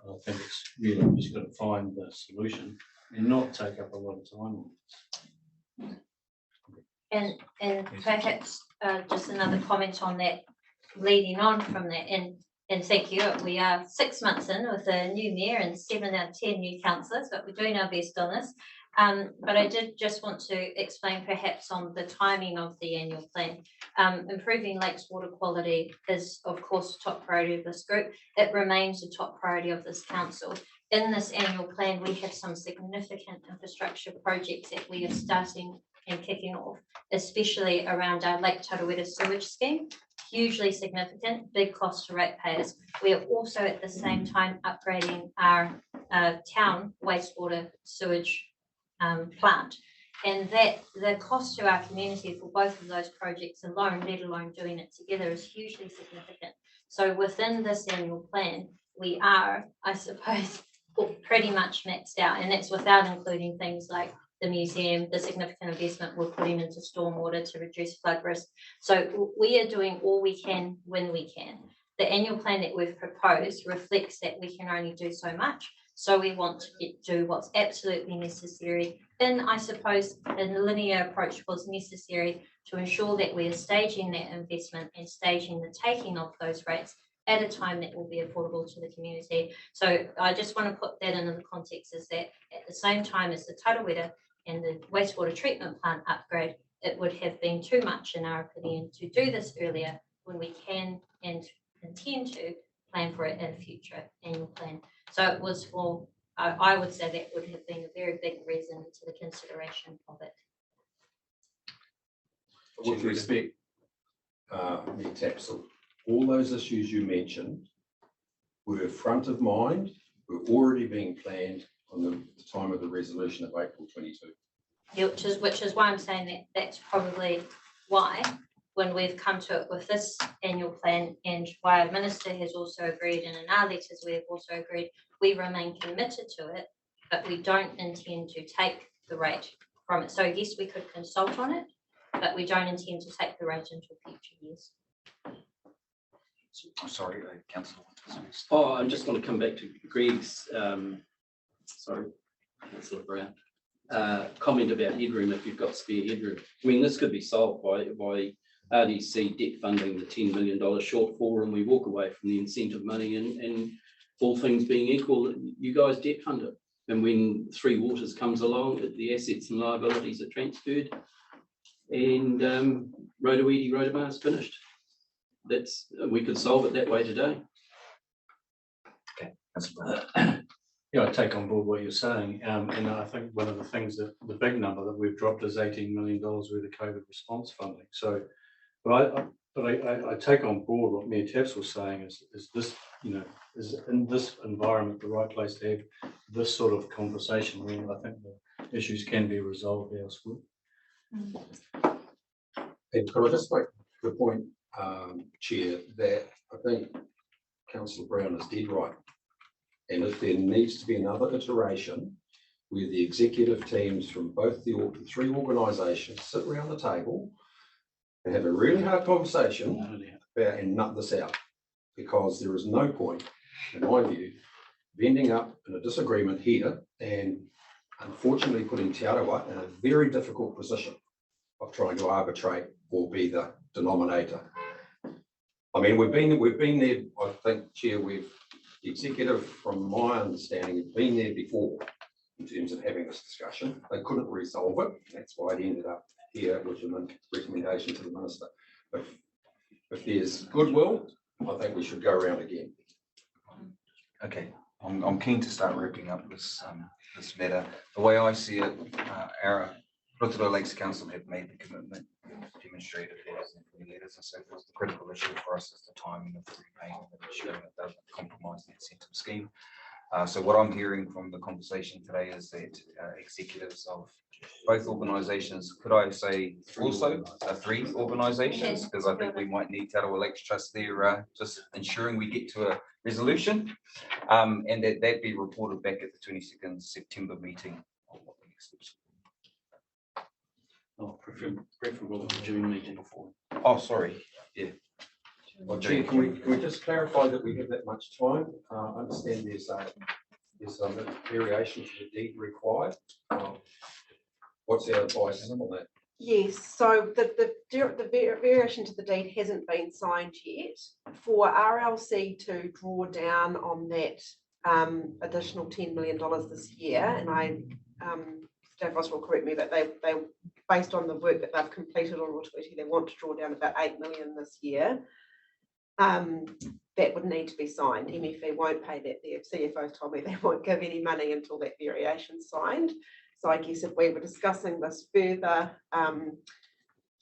I think it's really just got to find the solution and not take up a lot of time. And perhaps just another comment on that, leading on from that, and thank you. We are 6 months in with a new mayor and 7 out of 10 new councillors, but we're doing our best on this. But I did just want to explain perhaps on the timing of the annual plan. Improving lakes water quality is of course a top priority of this group. It remains a top priority of this council. In this annual plan, we have some significant infrastructure projects that we are starting and kicking off, especially around our Lake Tarawera sewage scheme. Hugely significant, big cost to ratepayers. We are also at the same time upgrading our town wastewater sewage plant, and that the cost to our community for both of those projects alone, let alone doing it together, is hugely significant. So within this annual plan, we are, I suppose, pretty much maxed out, and that's without including things like the museum, the significant investment we're putting into stormwater to reduce flood risk. So we are doing all we can when we can. The annual plan that we've proposed reflects that we can only do so much. So we want to do what's absolutely necessary. And I suppose a linear approach was necessary to ensure that we are staging that investment and staging the taking of those rates at a time that will be affordable to the community. So I just want to put that into the context, is that at the same time as the Tarawera and the wastewater treatment plant upgrade, it would have been too much, in our opinion, to do this earlier when we can and intend to plan for it in a future annual plan. So it was for, I would say that would have been a very big reason to the consideration of it. With respect, Mayor Tapsell, all those issues you mentioned were front of mind, were already being planned on the time of the resolution of April 22. Yeah, which is why I'm saying that that's probably why, when we've come to it with this annual plan, and why our minister has also agreed, and in our letters we have also agreed, we remain committed to it, but we don't intend to take the rate from it. So yes, we could consult on it, but we don't intend to take the rate into future years. I'm sorry, Councillor. Oh, I just want to come back to Greg's, sorry, Councillor Brown, comment about headroom, if you've got spare headroom. I mean, this could be solved by RDC debt funding the $10 million shortfall, and we walk away from the incentive money, and all things being equal, you guys debt fund it. And when Three Waters comes along, the assets and liabilities are transferred, and Rotorua is finished. We could solve it that way today. Okay. Yeah, I take on board what you're saying, and I think one of the things that the big number that we've dropped is $18 million worth of COVID response funding. So, but I take on board what Mayor Taps was saying. Is this, is in this environment the right place to have this sort of conversation? Where I think the issues can be resolved elsewhere. And could I just make the point, Chair, that I think Councillor Brown is dead right. And if there needs to be another iteration where the executive teams from both the three organisations sit around the table and have a really hard conversation about and nut this out, because there is no point, in my view, ending up in a disagreement here and unfortunately putting Te Arawa in a very difficult position of trying to arbitrate or be the denominator. I mean, we've been there, I think, Chair, the executive, from my understanding, have been there before in terms of having this discussion. They couldn't resolve it. That's why it ended up here with a recommendation to the minister. But if there's goodwill, I think we should go around again. Okay, I'm keen to start wrapping up this this matter. The way I see it, our Rotorua Lakes Council have made the commitment, demonstrated in letters and so forth. The critical issue for us is the timing of the repayment and ensuring it doesn't compromise the incentive scheme. So what I'm hearing from the conversation today is that executives of both organisations, could I say also three organisations, because I think we might need Te Arawa Lakes Trust there, just ensuring we get to a resolution, and that be reported back at the 22nd September meeting on what the next steps. Oh, preferable to June meeting before. Oh, sorry. Yeah. Well, Chair, can we just clarify that we have that much time? I understand there's a variation to the deed required. What's our advice on that? Yes, so the variation to the deed hasn't been signed yet. For RLC to draw down on that additional $10 million this year, and Dave Ross will correct me, but they based on the work that they've completed on Rotorua, they want to draw down about $8 million this year. That would need to be signed. MFE won't pay that. The CFO told me they won't give any money until that variation's signed. So I guess if we were discussing this further,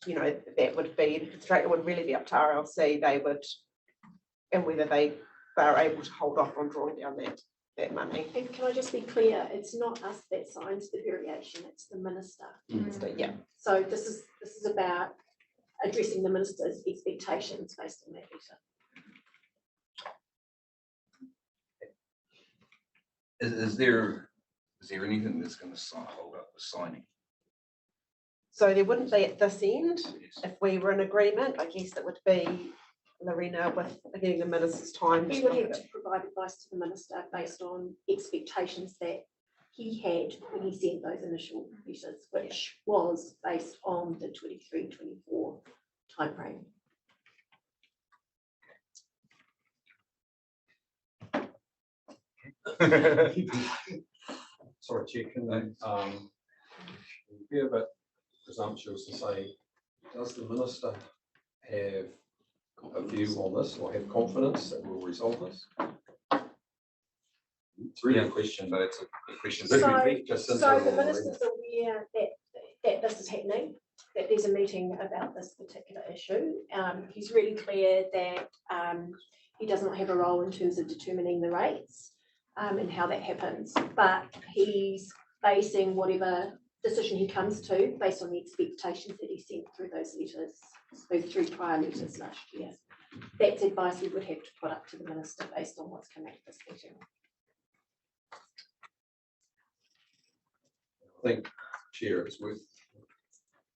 you know, that would be, the constraint would really be up to RLC. They would, and whether they are able to hold off on drawing down that money. And can I just be clear, it's not us that signs the variation, it's the minister. So, yeah. So this is about addressing the minister's expectations based on that letter. Is there anything that's going to hold up the signing? So there wouldn't be at this end. Yes. If we were in agreement, I guess it would be Lorena with getting the minister's time. He would have to provide advice to the minister based on expectations that he had when he sent those initial letters, which was based on the 23-24 timeframe. Sorry, Chair, can be a bit presumptuous to say, does the minister have a view on this or have confidence that we'll resolve this? It's really a question, but it's a question. So the minister's aware that this is happening, that there's a meeting about this particular issue. He's really clear that he does not have a role in terms of determining the rates and how that happens, but he's basing whatever decision he comes to based on the expectations that he sent through those letters, those 3 prior letters last year. That's advice we would have to put up to the minister based on what's come out of this meeting. I think, Chair, it's worth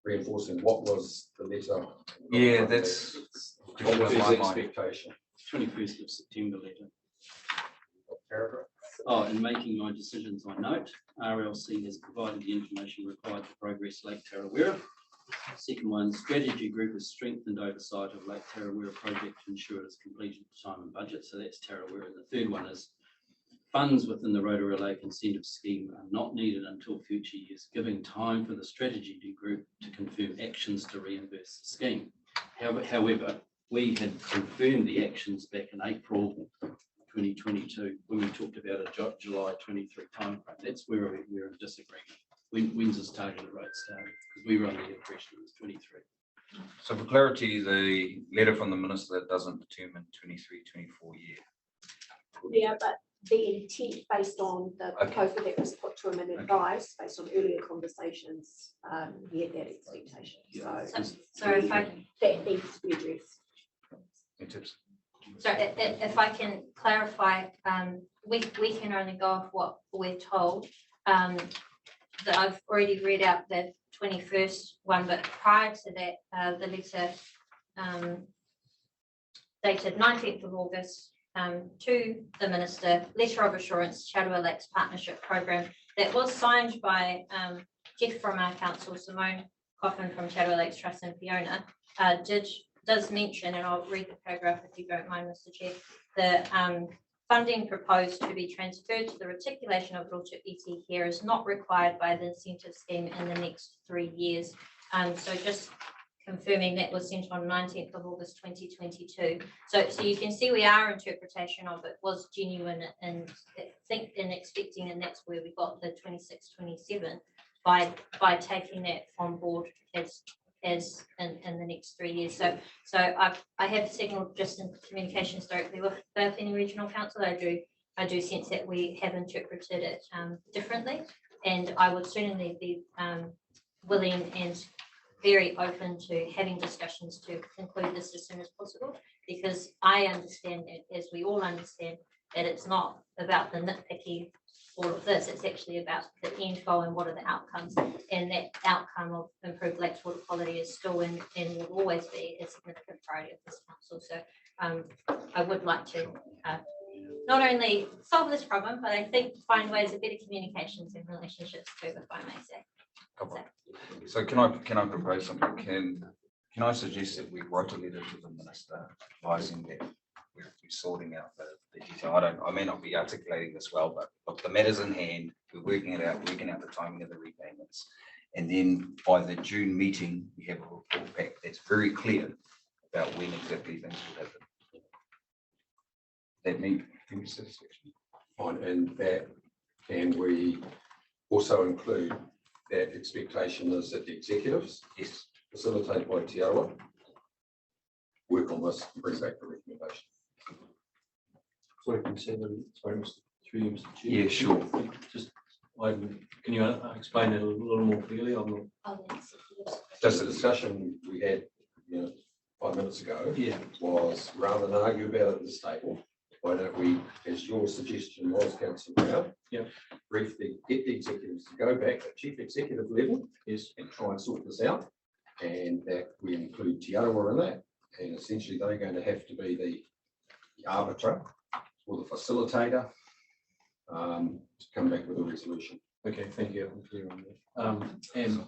reinforcing what was the letter. Yeah, that's what was his my mind. expectation. 21st of September letter. Paragraph. Oh, in making my decisions, I note, RLC has provided the information required to progress Lake Tarawera. Second one, strategy group has strengthened oversight of Lake Tarawera project to ensure it is completed to time and budget. So that's Tarawera. And the third one is funds within the Rotorua Lake incentive scheme are not needed until future years, giving time for the strategy group to confirm actions to reimburse the scheme. However, we had confirmed the actions back in April 2022 when we talked about a July 23 timeframe. That's where we're in disagreement. When's this targeted rate starting? Because we were under the impression it was 23. So for clarity, the letter from the minister doesn't determine 23-24 year. Yeah, but the intent based on the proposal that was put to him in advice, based on earlier conversations, he had that expectation. So if I that needs to be addressed. So if I can clarify, we can only go off what we're told. That I've already read out the 21st one, but prior to that, the letter dated 19th of August to the Minister, letter of assurance, Charoa Lakes Partnership Program, that was signed by Jeff from our council, Simone Coffin from Charoa Lakes Trust and Fiona, does mention, and I'll read the paragraph if you don't mind, Mr. Chair, the funding proposed to be transferred to the reticulation of Rotorua ET here is not required by the incentive scheme in the next 3 years. So just confirming that was sent on 19th of August 2022. So you can see our interpretation of it was genuine and expecting, and that's where we got the 26-27 by taking that on board as in the next 3 years. So I have signalled just in communications directly with the Whenua Regional Council. I do sense that we have interpreted it differently, and I would certainly be willing and very open to having discussions to conclude this as soon as possible, because I understand that, as we all understand, that it's not about the nitpicky all of this. It's actually about the end goal and what are the outcomes. And that outcome of improved lakes water quality is still and will always be a significant priority of this council. So I would like to not only solve this problem, but I think find ways of better communications and relationships too, if I may say. So can I propose something? Can I suggest that we write a letter to the minister advising that we're sorting out the detail? I may not be articulating this well, but look, the matter's in hand. We're working out the timing of the repayments. And then by the June meeting, we have a report back that's very clear about when exactly things will happen. That means satisfaction. Fine, and that can we also include that expectation is that the executives, Yes. facilitated by Te Arawa, work on this and bring back the recommendation. So we can send them, sorry, through you, Mr. Chair. Yeah, sure. Just, can you explain it a little more clearly? I'm not. Oh, yes. Just the discussion we had, 5 minutes ago, was rather than argue about it at this table, why don't we, as your suggestion was, Councillor Brown, get the executives to go back at chief executive level, and try and sort this out, and that we include Te Arawa in that, and essentially they're going to have to be the arbiter or the facilitator to come back with a resolution. Okay, thank you. I'm clear on that. And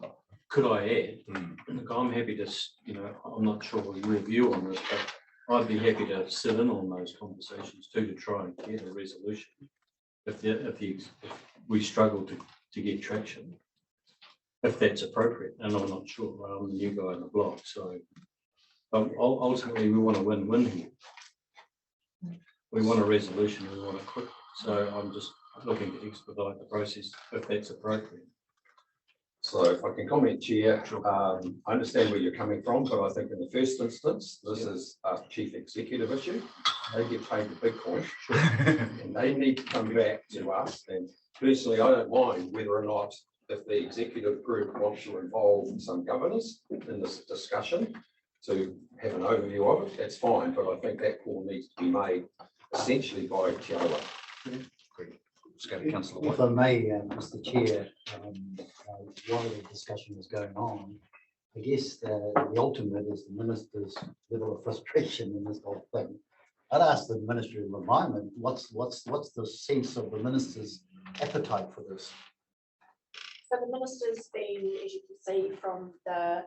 could I add, look, I'm happy to, I'm not sure what your view on this, but I'd be happy to sit in on those conversations too, to try and get a resolution if we struggle to get traction, if that's appropriate. And I'm not sure, I'm the new guy in the block, so ultimately we want to win-win here. We want a resolution, we want it quick. So I'm just looking to expedite the process if that's appropriate. So if I can comment, Chair, I understand where you're coming from, but I think in the first instance, this is a chief executive issue. They get paid the big coin, and they need to come back to us. And personally, I don't mind whether or not, if the executive group wants to involve some governors in this discussion to have an overview of it, that's fine. But I think that call needs to be made essentially by Te Arawa. If I may, Mr. Chair, while the discussion is going on, I guess the ultimate is the minister's level of frustration in this whole thing. I'd ask the Ministry of Environment, what's the sense of the minister's appetite for this? So the minister's been, as you can see from the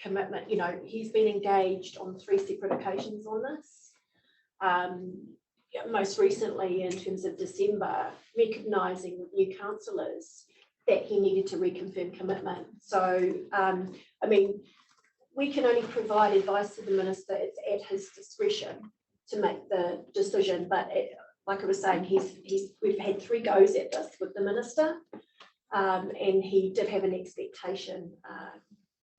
commitment, he's been engaged on 3 separate occasions on this. Most recently in terms of December, recognising with new councillors that he needed to reconfirm commitment. So, we can only provide advice to the minister. It's at his discretion to make the decision. But like I was saying, we've had 3 goes at this with the minister, and he did have an expectation,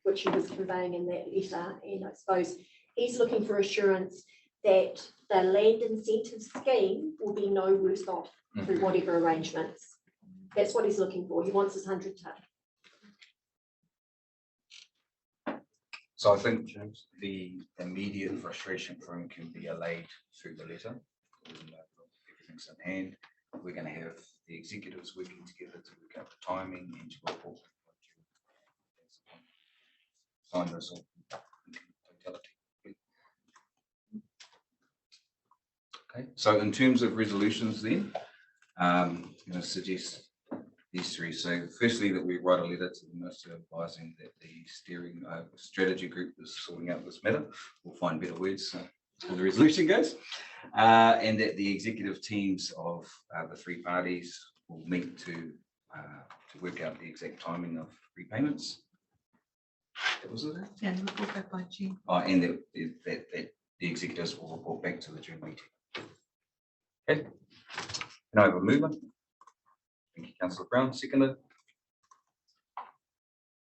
which he was conveying in that letter. And I suppose he's looking for assurance that the land incentive scheme will be no worse off through whatever arrangements. That's what he's looking for. He wants his 100 ton. So I think the immediate frustration for him can be allayed through the letter. Everything's in hand. We're going to have the executives working together to work out the timing and to report. Sign this off in totality. Okay, so in terms of resolutions then, I'm going to suggest these 3. So firstly, that we write a letter to the minister advising that the steering strategy group is sorting out this matter. We'll find better words as the resolution goes. And that the executive teams of the 3 parties will meet to work out the exact timing of repayments. That was it? Yeah, report back by June. And that the executives will report back to the June meeting. Okay. Can I have a mover? Thank you, Councillor Brown. Seconded.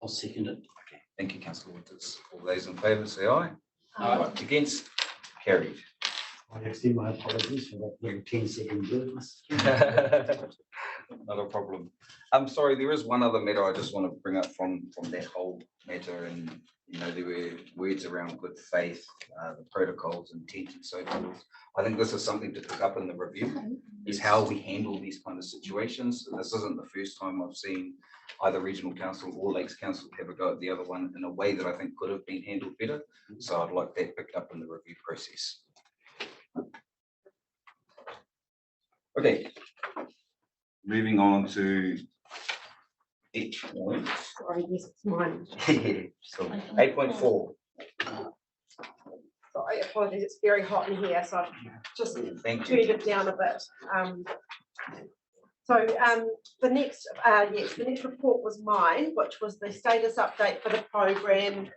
I'll second it. Okay. Thank you, Councillor Winters. All those in favour say aye. Aye. Against? Carried. I extend my apologies for that little 10-second goodness. Not a problem. I'm sorry, there is one other matter I just want to bring up from that whole matter, and there were words around good faith, the protocols, intent, and so forth. I think this is something to pick up in the review, is how we handle these kind of situations. This isn't the first time I've seen either regional council or Lakes Council have a go at the other one in a way that I think could have been handled better. So I'd like that picked up in the review process. Okay. Moving on to 8 points. Sorry, yes, it's mine. So 8.4. Sorry, apologies, it's very hot in here, so I've just Thank turned you. it down a bit. The next report was mine, which was the status update for the program,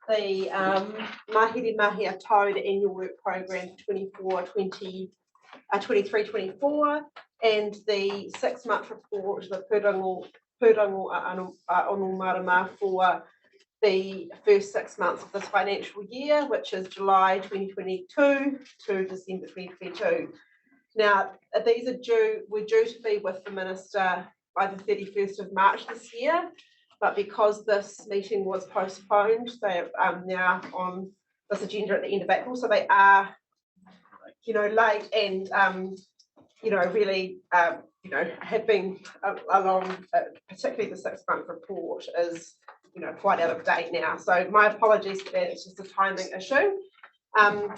the Mahiri Mahia Tau, the annual work program 23-24, and the 6-month report, the Pūrango Ono Marama for the first 6 months of this financial year, which is July 2022 to December 2022. Now, these were due to be with the Minister by the 31st of March this year, but because this meeting was postponed, they are now on this agenda at the end of April, so they are, late and, really, have been along, particularly the 6-month report is, quite out of date now. So my apologies for that, it's just a timing issue. I'm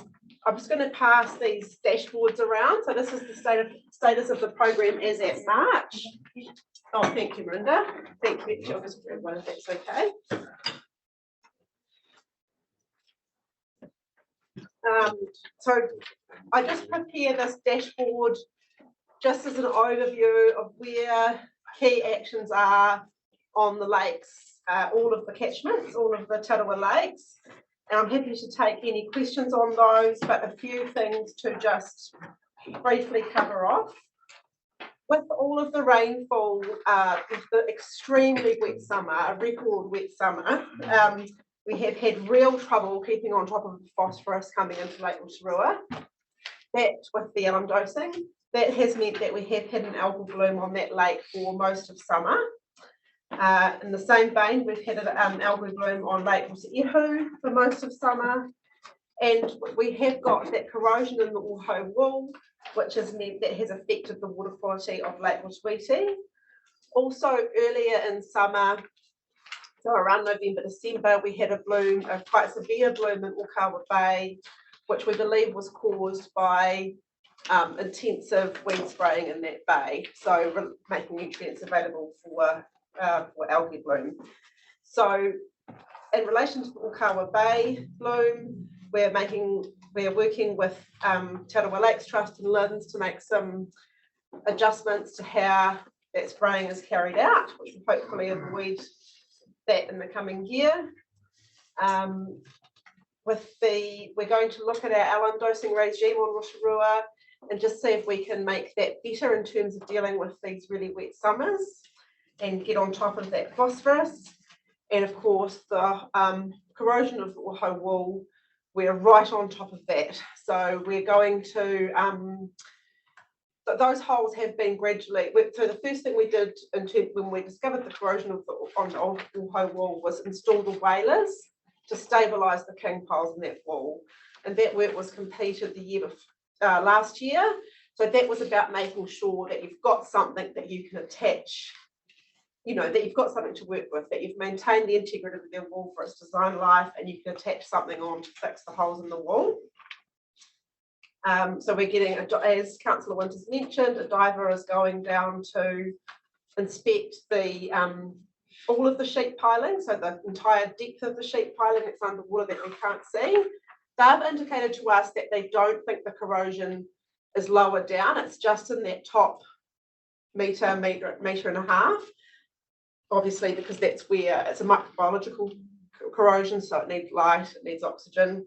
just going to pass these dashboards around. So this is the status of the program as at March. Oh, thank you, Marinda. Thank you. I'll just grab one if that's okay. So I just prepare this dashboard just as an overview of where key actions are on the lakes, all of the catchments, all of the Arawa lakes. And I'm happy to take any questions on those, but a few things to just briefly cover off. With all of the rainfall, with the extremely wet summer, a record wet summer, we have had real trouble keeping on top of the phosphorus coming into Lake Rotorua. That with the alum dosing, that has meant that we have had an algal bloom on that lake for most of summer. In the same vein, we've had an algal bloom on Lake Rotorua for most of summer, and we have got that corrosion in the Oho wool, which has meant that has affected the water quality of Lake Rotorua. Also, earlier in summer, so around November, December, we had a quite severe bloom in Okawa Bay, which we believe was caused by intensive weed spraying in that bay, so making nutrients available for algae bloom. So in relation to the Okawa Bay bloom, we're working with Arawa Lakes Trust and LINZ to make some adjustments to how that spraying is carried out, which will hopefully avoid that in the coming year. We're going to look at our alum dosing regime on Rotorua and just see if we can make that better in terms of dealing with these really wet summers and get on top of that phosphorus. And of course, the corrosion of the Oho wool, we're right on top of that. So we're going to, those holes have been gradually, so the first thing we did when we discovered the corrosion of the Oho wool was install the whalers to stabilise the king piles in that wool. And that work was completed last year. So that was about making sure that you've got something that you can attach, that you've got something to work with, that you've maintained the integrity of the wool for its design life, and you can attach something on to fix the holes in the wool. So we're getting, as Councillor Winters mentioned, a diver is going down to inspect all of the sheet piling, so the entire depth of the sheet piling that's underwater that we can't see. They've indicated to us that they don't think the corrosion is lower down, it's just in that top metre and a half. Obviously, because that's where it's a microbiological corrosion, so it needs light, it needs oxygen.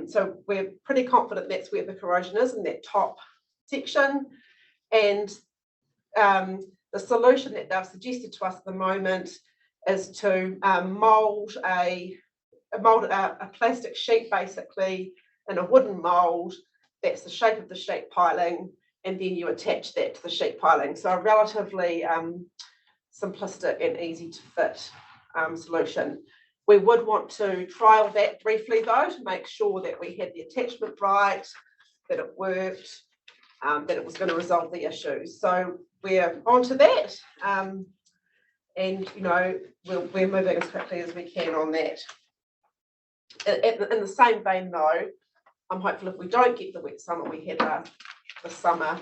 So we're pretty confident that's where the corrosion is, in that top section. And the solution that they've suggested to us at the moment is to mould a plastic sheet, basically, in a wooden mould that's the shape of the sheet piling, and then you attach that to the sheet piling. So a relatively simplistic and easy to fit solution. We would want to trial that briefly though, to make sure that we had the attachment right, that it worked, that it was going to resolve the issues. So we're on to that. And you know, we're moving as quickly as we can on that. In the same vein though, I'm hopeful if we don't get the wet summer we had this summer,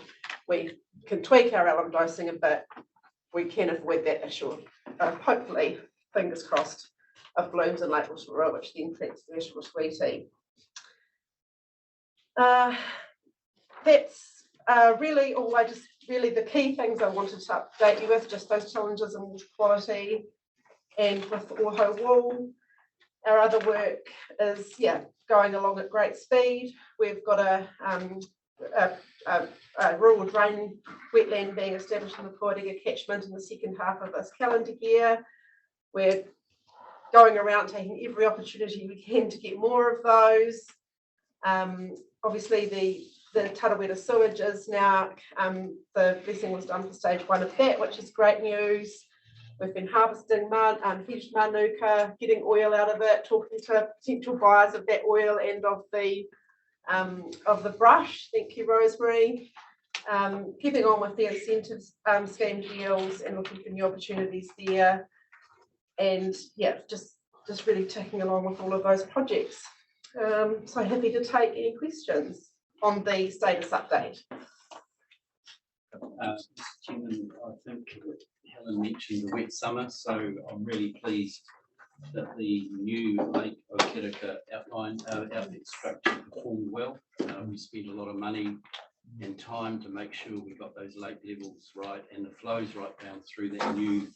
we can tweak our alum dosing a bit. We can avoid that issue of hopefully, fingers crossed, of blooms in Lake Rotorua, which then creates the issue of sweetie. That's really all really the key things I wanted to update you with, just those challenges in water quality and with Oho wool. Our other work is, going along at great speed. We've got a rural drain wetland being established in the Poatinga catchment in the second half of this calendar year. We're going around taking every opportunity we can to get more of those. Obviously the Tarawera sewage is now, the blessing was done for stage 1 of that, which is great news. We've been harvesting hedged manuka, getting oil out of it, talking to potential buyers of that oil and of the brush. Thank you, Rosemary. Keeping on with the incentives scheme deals and looking for new opportunities there. And just really ticking along with all of those projects. So happy to take any questions on the status update. Mr. Chairman, I think Helen mentioned the wet summer, so I'm really pleased that the new Lake Okeraka outlet structure performed well. We spent a lot of money and time to make sure we got those lake levels right and the flows right down through that new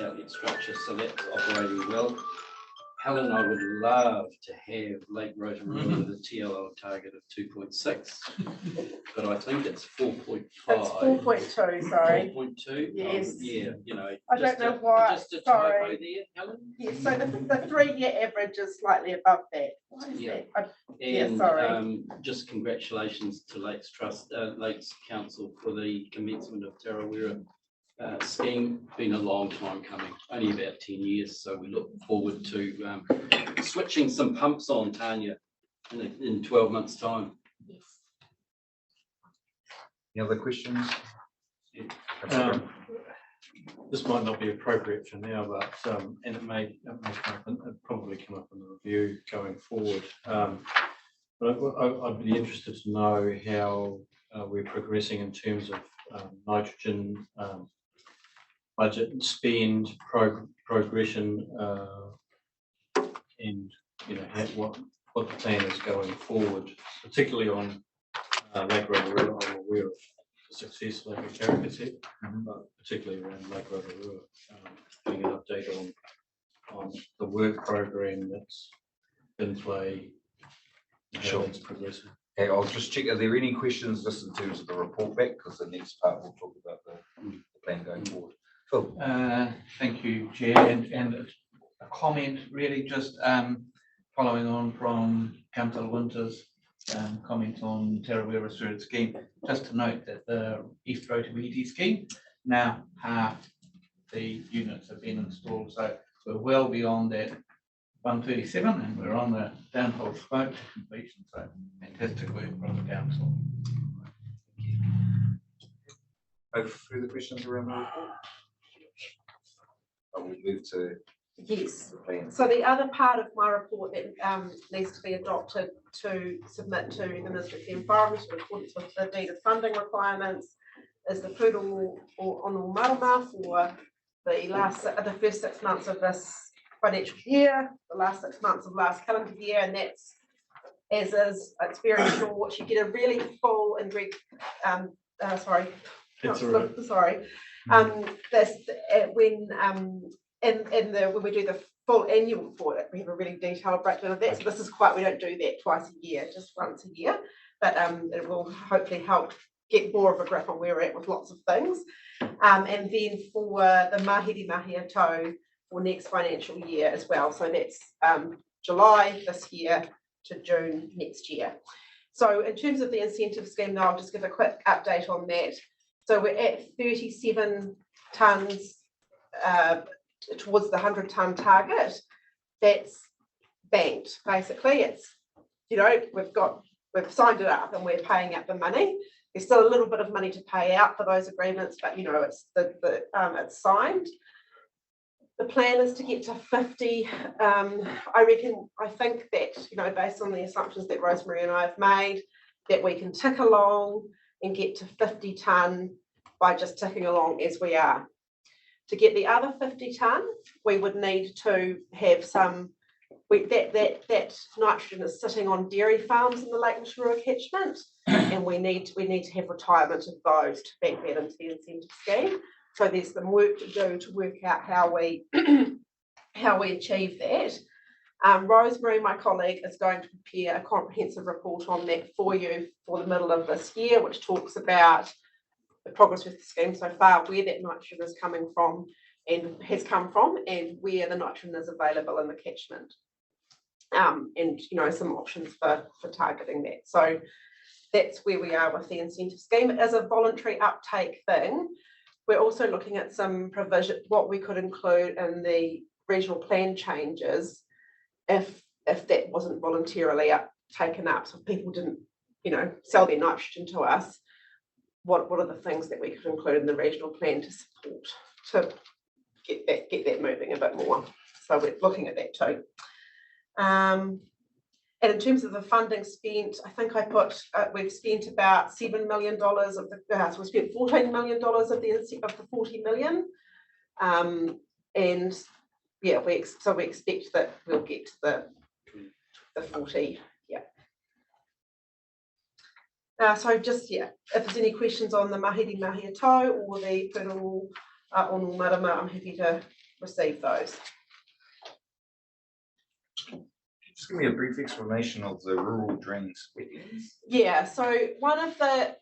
outlet structure, so that's operating well. Helen, I would love to have Lake Rotorua with a TLO target of 2.6, but I think it's 4.5. It's 4.2, sorry. 4.2? Yes. Yeah, you know. I don't know why. Just a sorry. typo there, Helen? Yes, so the 3-year average is slightly above that. What is that? And sorry. Just congratulations to Lakes Council for the commencement of Tarawera scheme. Been a long time coming, only about 10 years, so we look forward to switching some pumps on, Tanya, in 12 months time. Yes. Any other questions? This might not be appropriate for now, but and it may come up, it probably come up in the review going forward. But I'd be interested to know how we're progressing in terms of nitrogen budget and spend progression, and what the plan is going forward, particularly on Lake Rotorua. I'm aware of the success Lake Okeraka said, but particularly around Lake Rotorua, getting an update on the work program that's in play, how it's progressing. Okay, I'll just check. Are there any questions just in terms of the report back? Because the next part we'll talk about the plan going forward. Phil. Thank you, Chair, and a comment really just following on from Councillor Winter's comment on Tarawera Steward scheme. Just to note that the East Rotorua scheme, now half the units have been installed, so we're well beyond that 137 and we're on the downhole slope to completion, so fantastic work from the council. No further questions around the report? I will move to Yes. the plan. So the other part of my report that needs to be adopted to submit to the Ministry of the Environment in accordance with the deeded funding requirements is the Pūrongo or Marama for the first 6 months of this financial year, the last 6 months of last calendar year, and that's as is. It's very short. You get a really full and sorry. It's all right. Sorry. When we do the full annual report, we have a really detailed breakdown of that. So this is we don't do that twice a year, just once a year. But it will hopefully help get more of a grip on where we're at with lots of things. And then for the Mahiri Mahia Tau for next financial year as well. So that's July this year to June next year. So in terms of the incentive scheme, now I'll just give a quick update on that. So we're at 37 tonnes towards the 100-tonne target. That's banked, basically. It's, you know, we've signed it up and we're paying out the money. There's still a little bit of money to pay out for those agreements, but you know, it's it's signed. The plan is to get to 50. I think that, you know, based on the assumptions that Rosemary and I have made, that we can tick along and get to 50 tonne by just ticking along as we are. To get the other 50 tonne, we would need to have some, that nitrogen is sitting on dairy farms in the Lake Rotorua catchment, and we need to have retirement of those to bank that into the incentive scheme. So there's some work to do to work out how we achieve that. Rosemary, my colleague, is going to prepare a comprehensive report on that for you for the middle of this year, which talks about the progress with the scheme so far, where that nitrogen is coming from and has come from, and where the nitrogen is available in the catchment. And you know, some options for targeting that. So that's where we are with the incentive scheme. It is a voluntary uptake thing. We're also looking at some provision, what we could include in the regional plan changes if that wasn't voluntarily taken up. So people didn't, you know, sell their nitrogen to us. What are the things that we could include in the regional plan to support, to get that moving a bit more? So we're looking at that too. And in terms of the funding spent, I think I put we've spent about $7 million of the so we spent $14 million of the 40 million, and yeah, we expect that we'll get to the 40. Yeah. So just if there's any questions on the Mahiri Mahi Atau or the Pūrongo Ono Marama, I'm happy to receive those. Just give me a brief explanation of the rural drains wetlands. Yeah, so one of the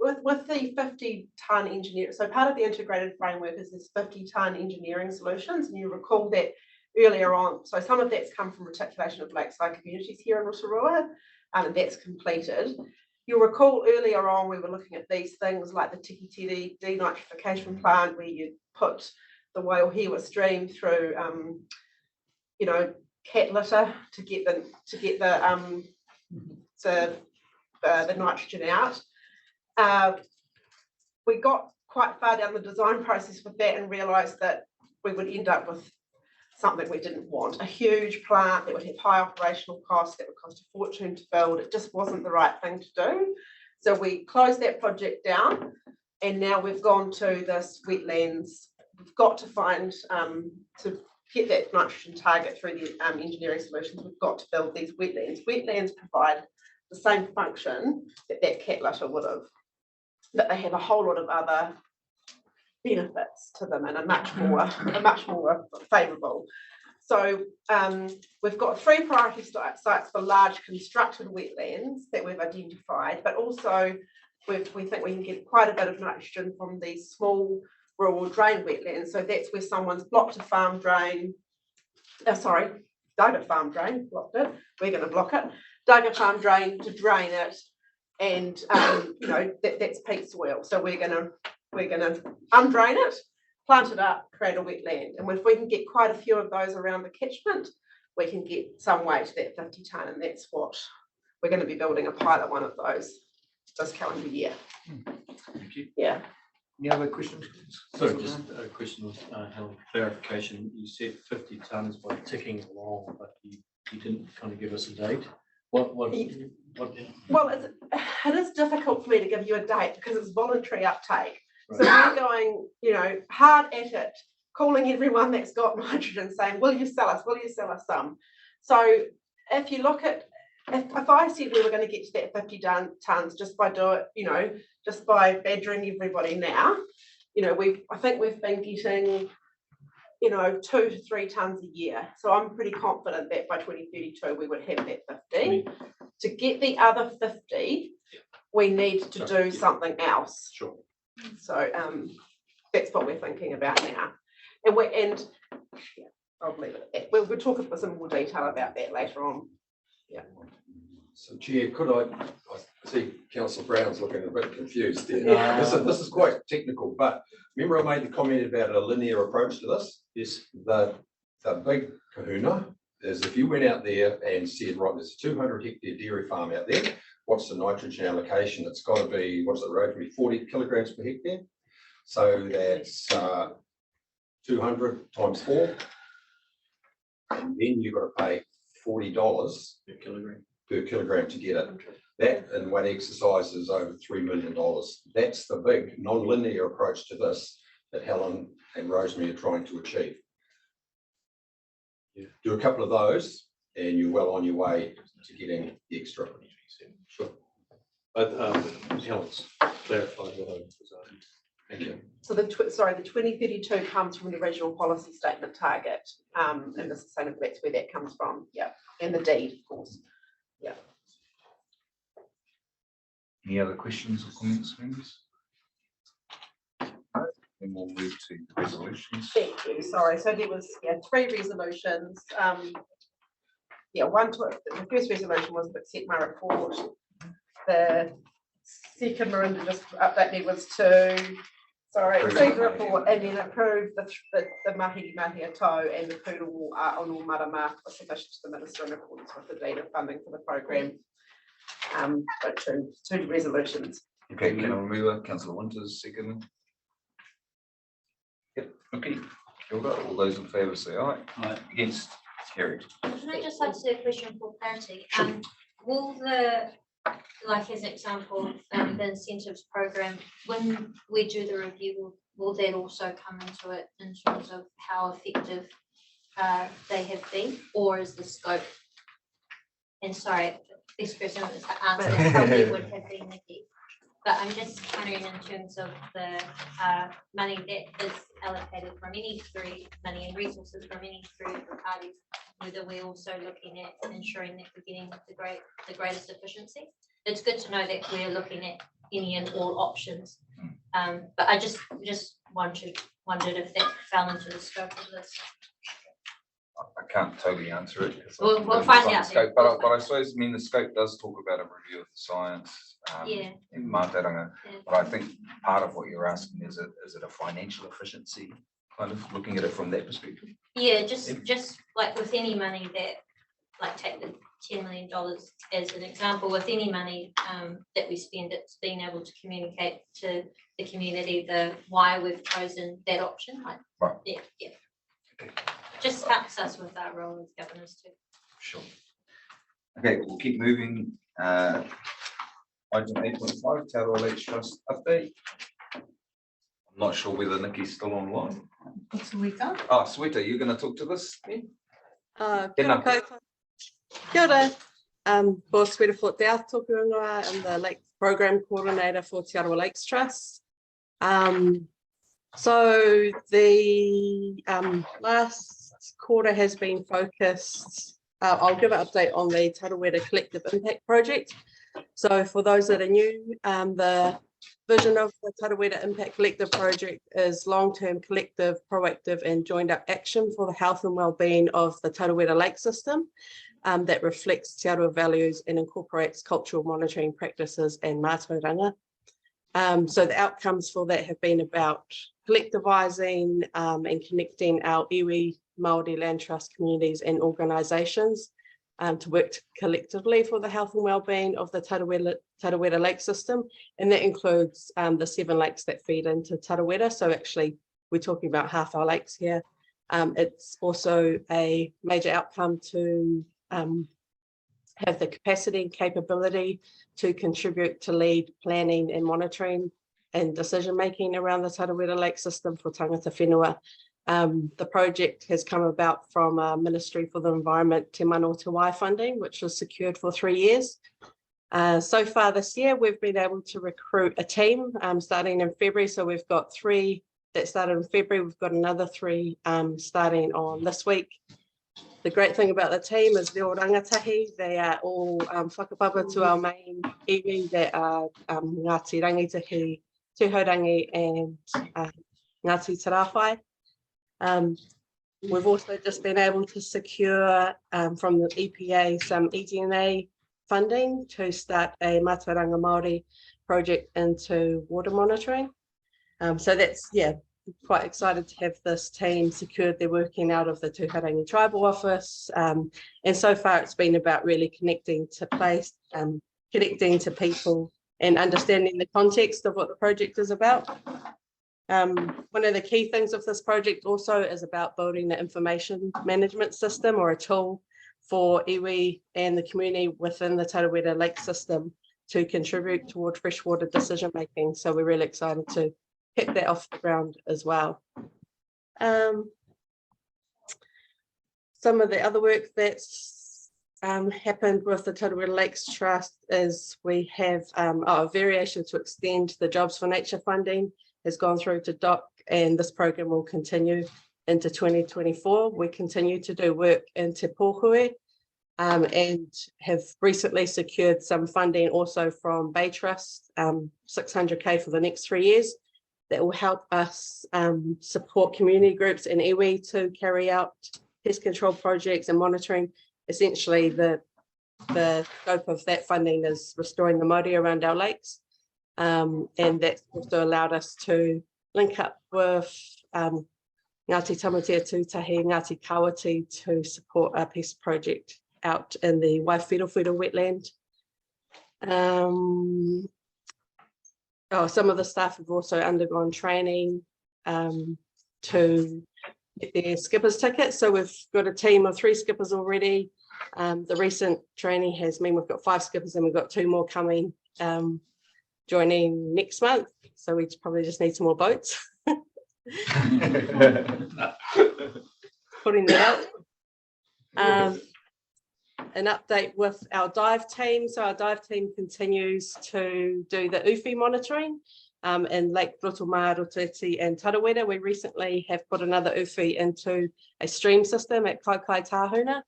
with the 50-tonne engineering, so part of the integrated framework is this 50-tonne engineering solutions, and you recall that earlier on, so some of that's come from reticulation of lakeside communities here in Rotorua, and that's completed. You'll recall earlier on we were looking at these things like the Tikitiri denitrification plant, where you put the Waihewa stream through you know, cat litter to get the nitrogen out. We got quite far down the design process with that and realised that we would end up with something we didn't want, a huge plant that would have high operational costs, that would cost a fortune to build. It just wasn't the right thing to do. So we closed that project down, and now we've gone to this wetlands. We've got to find, to get that nitrogen target through the engineering solutions, we've got to build these wetlands. Wetlands provide the same function that cat litter would have, but they have a whole lot of other benefits to them and are much more favourable. So we've got 3 priority sites for large constructed wetlands that we've identified, but also we think we can get quite a bit of nitrogen from these small rural drain wetlands. So that's where someone's blocked a farm drain, dug a farm drain, blocked it, we're going to block it, dug a farm drain to drain it, and you know, that's peat soil. So we're going to undrain it, plant it up, create a wetland. And if we can get quite a few of those around the catchment, we can get some way to that 50 tonne, and that's what we're going to be building, a pilot one of those this calendar year. Thank you. Yeah. Any other questions? So just a question of Helen, clarification. You said 50 tonnes by ticking along, but you didn't kind of give us a date. What? Well, it is difficult for me to give you a date because it's voluntary uptake. Right. So we're going, you know, hard at it, calling everyone that's got nitrogen, saying, will you sell us? Will you sell us some? So if you look at, if I said we were going to get to that 50 tonnes just by just by badgering everybody now, you know, I think we've been getting, you know, 2 to 3 tonnes a year. So I'm pretty confident that by 2032 we would have that 50. To get the other 50, we need to do something else. Sure. So that's what we're thinking about now. And I'll leave it at that. We'll talk about some more detail about that later on. Yeah. So Chair, I see Councillor Brown's looking a bit confused there. This is quite technical, but remember I made the comment about a linear approach to this? Yes. The big kahuna is if you went out there and said, right, there's a 200 hectare dairy farm out there, what's the nitrogen allocation? It's got to be, what's it, Rotorua, 40 kilograms per hectare? So that's 200 times 4. And then you've got to pay $40 per kilogram to get it. That in one exercise is over $3 million. That's the big non-linear approach to this that Helen and Rosemary are trying to achieve. Yeah. Do a couple of those and you're well on your way to getting the extra. Sure. But Helen's clarified what I was saying. Thank you. So the 2032 comes from the regional policy statement target, and the sustainable, that's where that comes from. Yeah, and the deed, of course. Yeah. Any other questions or comments, members? No? Then we'll move to the resolutions. Thank you. Sorry. So there was 3 resolutions. The first resolution was to accept my report. The second, Marinda just update me, was to receive the report and then approve the mahi ato and the poodle on all marama was submitted to the minister in accordance with the deed of funding for the program. Two resolutions. Okay, can I remove Councillor Winters second? Yep, okay. Kia ora. All those in favour say aye. Aye. Against? Carried. Can I just ask a question for clarity? Sure. Will the, like as an example, the incentives program, when we do the review, will that also come into it in terms of how effective they have been, or is the scope? And sorry, this person was to answer that probably would have been Nikki. But I'm just wondering in terms of the money that is allocated from any 3 money and resources from any 3 different parties, whether we're also looking at ensuring that we're getting the greatest efficiency. It's good to know that we're looking at any and all options. But I just wondered if that fell into the scope of this. I can't totally answer it. We'll find out. Scope, but I suppose, the scope does talk about a review of the science in mātauranga. But I think part of what you're asking is it a financial efficiency, kind of looking at it from that perspective? Yeah, just like with any money that, like take the $10 million as an example, with any money that we spend, it's being able to communicate to the community the why we've chosen that option. Like, right. Yeah. Okay. Just helps us with our role as governors too. Sure. Okay, we'll keep moving. Item 8.5, Te Arawa Lakes Trust update. I'm not sure whether Nikki's still online. Suita. Ah, Suita, you're going to talk to this? Kia ora koutou. Kia ora. Ko Suita Fort Te Atoku Ingoa. I'm the Lake Program Coordinator for Te Arawa Lakes Trust. So the last quarter has been focused, I'll give an update on the Tarawera Collective Impact Project. So for those that are new, the vision of the Tarawera Impact Collective Project is long-term collective, proactive and joined up action for the health and well-being of the Tarawera Lake system that reflects Te Arawa values and incorporates cultural monitoring practices and mātauranga. So the outcomes for that have been about collectivising and connecting our iwi, Māori land trust communities and organisations to work collectively for the health and well-being of the Tarawera Lake system. And that includes the 7 lakes that feed into Tarawera. So actually we're talking about half our lakes here. It's also a major outcome to have the capacity and capability to contribute to lead planning and monitoring and decision-making around the Tarawera Lake system for tangata whenua. The project has come about from Ministry for the Environment Te Mano Te Wai funding, which was secured for 3 years. So far this year, we've been able to recruit a team starting in February. So we've got 3 that started in February. We've got another 3 starting on this week. The great thing about the team is they're all rangatahi. They are all whakapapa to our main iwi that are Ngāti Rangitahi, Tūhourangi and Ngāti Tarawhai. We've also just been able to secure from the EPA some EDNA funding to start a Mātauranga Māori project into water monitoring. So that's, yeah, quite excited to have this team secured. They're working out of the Tūharangi Tribal Office. And so far it's been about really connecting to place, connecting to people and understanding the context of what the project is about. One of the key things of this project also is about building the information management system or a tool for iwi and the community within the Tarawera Lake system to contribute toward freshwater decision making. So we're really excited to kick that off the ground as well. Some of the other work that's happened with the Tarawera Lakes Trust is we have a variation to extend the Jobs for Nature funding has gone through to DOC, and this program will continue into 2024. We continue to do work in Te Pōhui and have recently secured some funding also from Bay Trust, 600K for the next 3 years. That will help us support community groups in iwi to carry out pest control projects and monitoring. Essentially, the scope of that funding is restoring the mauri around our lakes. And that's also allowed us to link up with Ngāti Tamatea Tūtahi, Ngāti Kawati to support a pest project out in the Waiwhirawhira wetland. Some of the staff have also undergone training to get their skipper's tickets. So we've got a team of 3 skippers already. The recent training has meant we've got 5 skippers and we've got 2 more coming, joining next month. So we probably just need some more boats. Putting that out. An update with our dive team. So our dive team continues to do the uwhi monitoring in Lake Rotorua, Rotorua and Tarawera. We recently have put another uwhi into a stream system at Kaikai Tahuna.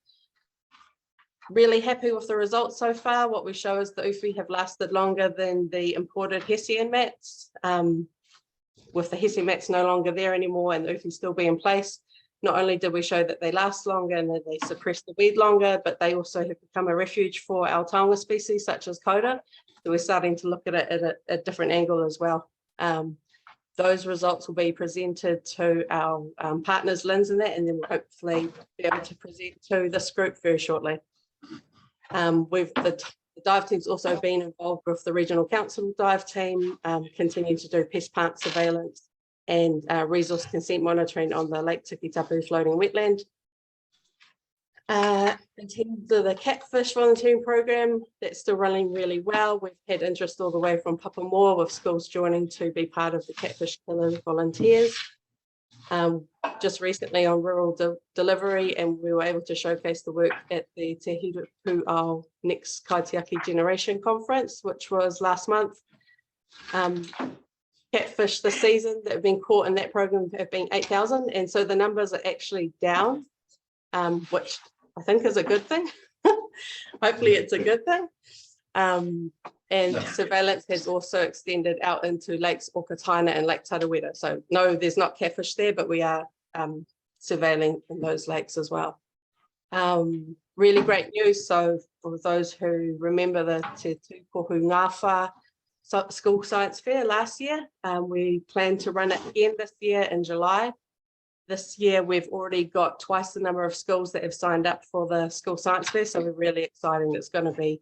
Really happy with the results so far. What we show is the uwhi have lasted longer than the imported hessian mats. With the hessian mats no longer there anymore and the uwhi still be in place, not only did we show that they last longer and that they suppress the weed longer, but they also have become a refuge for our taonga species such as koura. So we're starting to look at it at a different angle as well. Those results will be presented to our partners, LINZ, and that, and then we'll hopefully be able to present to this group very shortly. The dive team's also been involved with the regional council dive team, continuing to do pest plant surveillance and resource consent monitoring on the Lake Tikitapu floating wetland. In terms of the catfish volunteering program, that's still running really well. We've had interest all the way from Papamoa with schools joining to be part of the Catfish Killers volunteers. Just recently on rural delivery, and we were able to showcase the work at the Te Hirupu Ao Next Kaitiaki Generation Conference, which was last month. Catfish this season that have been caught in that program have been 8,000, and so the numbers are actually down, which I think is a good thing. Hopefully it's a good thing. And surveillance has also extended out into Lakes Okataina and Lake Tarawera. So no, there's not catfish there, but we are surveilling in those lakes as well. Really great news. So for those who remember the Te Tūpohu Ngāwha School Science Fair last year, we plan to run it again this year in July. This year, we've already got twice the number of schools that have signed up for the School Science Fair, so we're really excited. It's going to be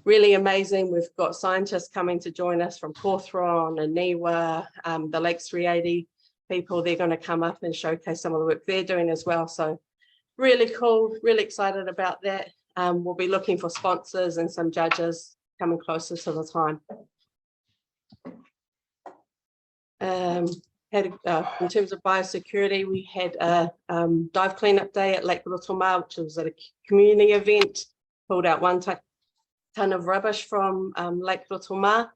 really amazing. We've got scientists coming to join us from Cawthron and Niwa, the Lakes 380 people. They're going to come up and showcase some of the work they're doing as well. So really cool, really excited about that. We'll be looking for sponsors and some judges coming closer to the time. In terms of biosecurity, we had a dive cleanup day at Lake Rotorua, which was at a community event, pulled out 1 ton of rubbish from Lake Rotorua.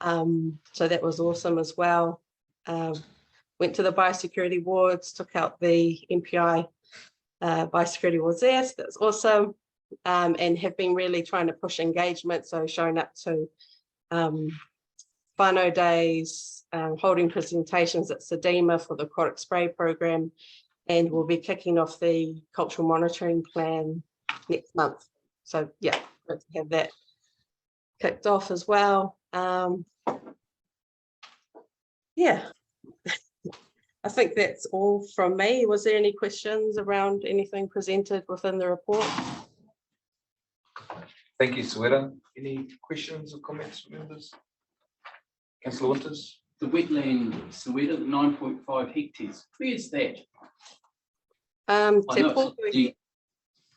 So that was awesome as well. Went to the biosecurity wards, took out the MPI biosecurity wards there, so that's awesome. And have been really trying to push engagement, so showing up to whānau days, holding presentations at Sedema for the aquatic spray program, and we'll be kicking off the cultural monitoring plan next month. So yeah, great to have that kicked off as well. Yeah, I think that's all from me. Was there any questions around anything presented within the report? Thank you, Sweta. Any questions or comments from members? Councillor Winters? The wetland, Soweto, the 9.5 hectares, where's that? I know Te it's Pōkui. deep.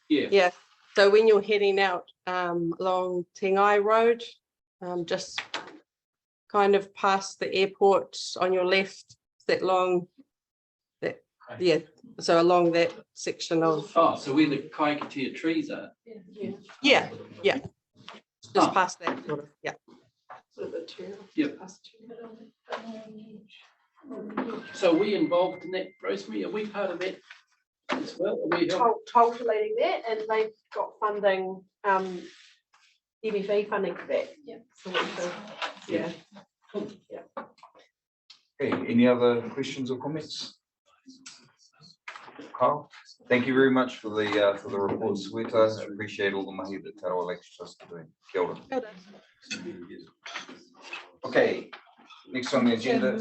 Yeah, Yeah, so when you're heading out along Tengai Road, just kind of past the airport on your left, that long, that, yeah, so along that section of, oh, so where the kaikatea trees are. yeah, just Ah. past that, sort of, yeah. Yep. So are we involved in that, Rosemary? Are we part of that as well? Are we Calculating that, and they've got funding, EBV funding for that. Yeah. So yeah. Okay, any other questions or comments? Carl, thank you very much for the report, Sweta. I appreciate all the mahi that Te Arawa Lakes Trust are doing. Kia ora. Okay, next on the agenda.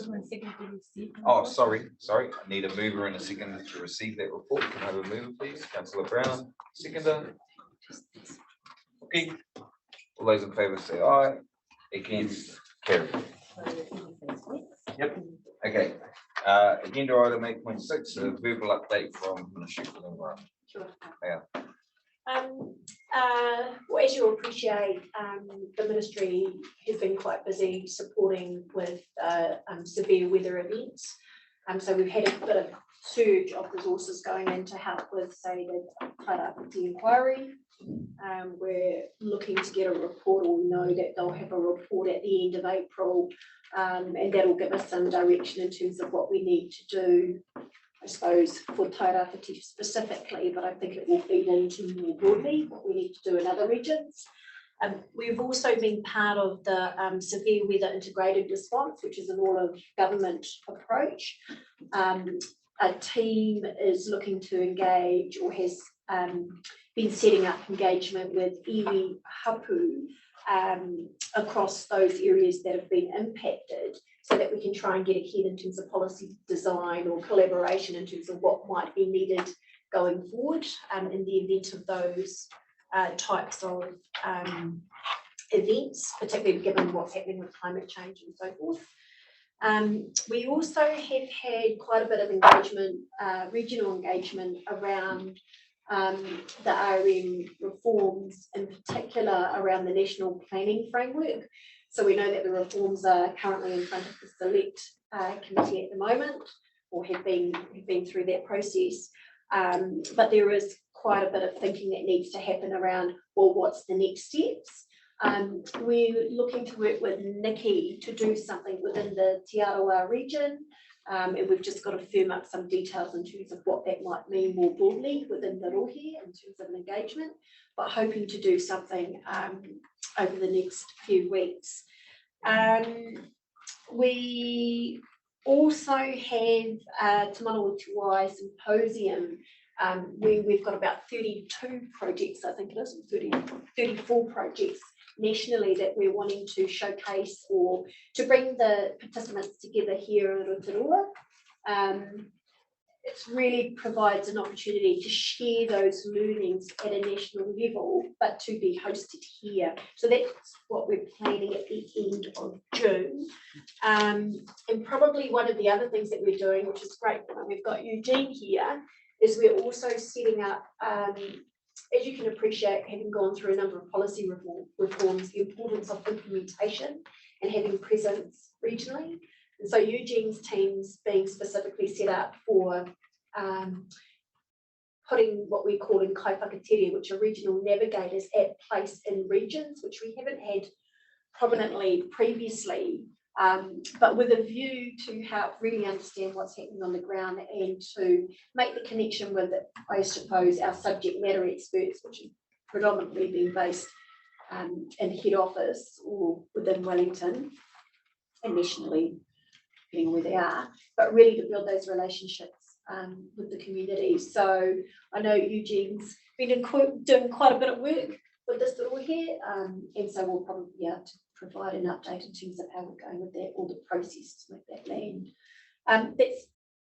Oh, sorry. I need a mover and a seconder to receive that report. Can I have a mover, please? Councillor Brown, seconder. Okay. All those in favour say aye. Against, carry. Yep. Okay. Agenda item 8.6, a verbal update from Ministry for the Environment. Sure. Yeah. Well, as you'll appreciate, the ministry has been quite busy supporting with severe weather events. So we've had a bit of surge of resources going in to help with, say, the Tairāwhiti inquiry. We're looking to get a report, or we know that they'll have a report at the end of April, and that'll give us some direction in terms of what we need to do, I suppose, for Tairāwhiti specifically, but I think it will feed into more broadly what we need to do in other regions. We've also been part of the severe weather integrated response, which is an all of government approach. A team is looking to engage, or has been setting up engagement with iwi hapu across those areas that have been impacted, so that we can try and get ahead in terms of policy design or collaboration in terms of what might be needed going forward in the event of those types of events, particularly given what's happening with climate change and so forth. We also have had quite a bit of engagement, regional engagement around the RM reforms, in particular around the national planning framework. So we know that the reforms are currently in front of the select committee at the moment, or have been through that process. But there is quite a bit of thinking that needs to happen around, well, what's the next steps? We're looking to work with Nikki to do something within the Te Arawa region. And we've just got to firm up some details in terms of what that might mean more broadly within the rohe in terms of an engagement, but hoping to do something over the next few weeks. We also have Te Manawa Tuai Symposium, where we've got about 32 projects, I think it is, 34 projects nationally that we're wanting to showcase, or to bring the participants together here in Rotorua. It really provides an opportunity to share those learnings at a national level, but to be hosted here. So that's what we're planning at the end of June. And probably one of the other things that we're doing, which is great, we've got Eugene here, is we're also setting up, as you can appreciate, having gone through a number of policy reforms, the importance of implementation and having presence regionally. And so Eugene's team's being specifically set up for putting what we call in kaipakatere, which are regional navigators at place in regions, which we haven't had prominently previously, but with a view to help really understand what's happening on the ground and to make the connection with, I suppose, our subject matter experts, which have predominantly been based in head office or within Wellington and nationally, depending on where they are, but really to build those relationships with the community. So I know Eugene's been doing quite a bit of work with this little here, and so we'll probably be able to provide an update in terms of how we're going with that, or the process to make that land. That's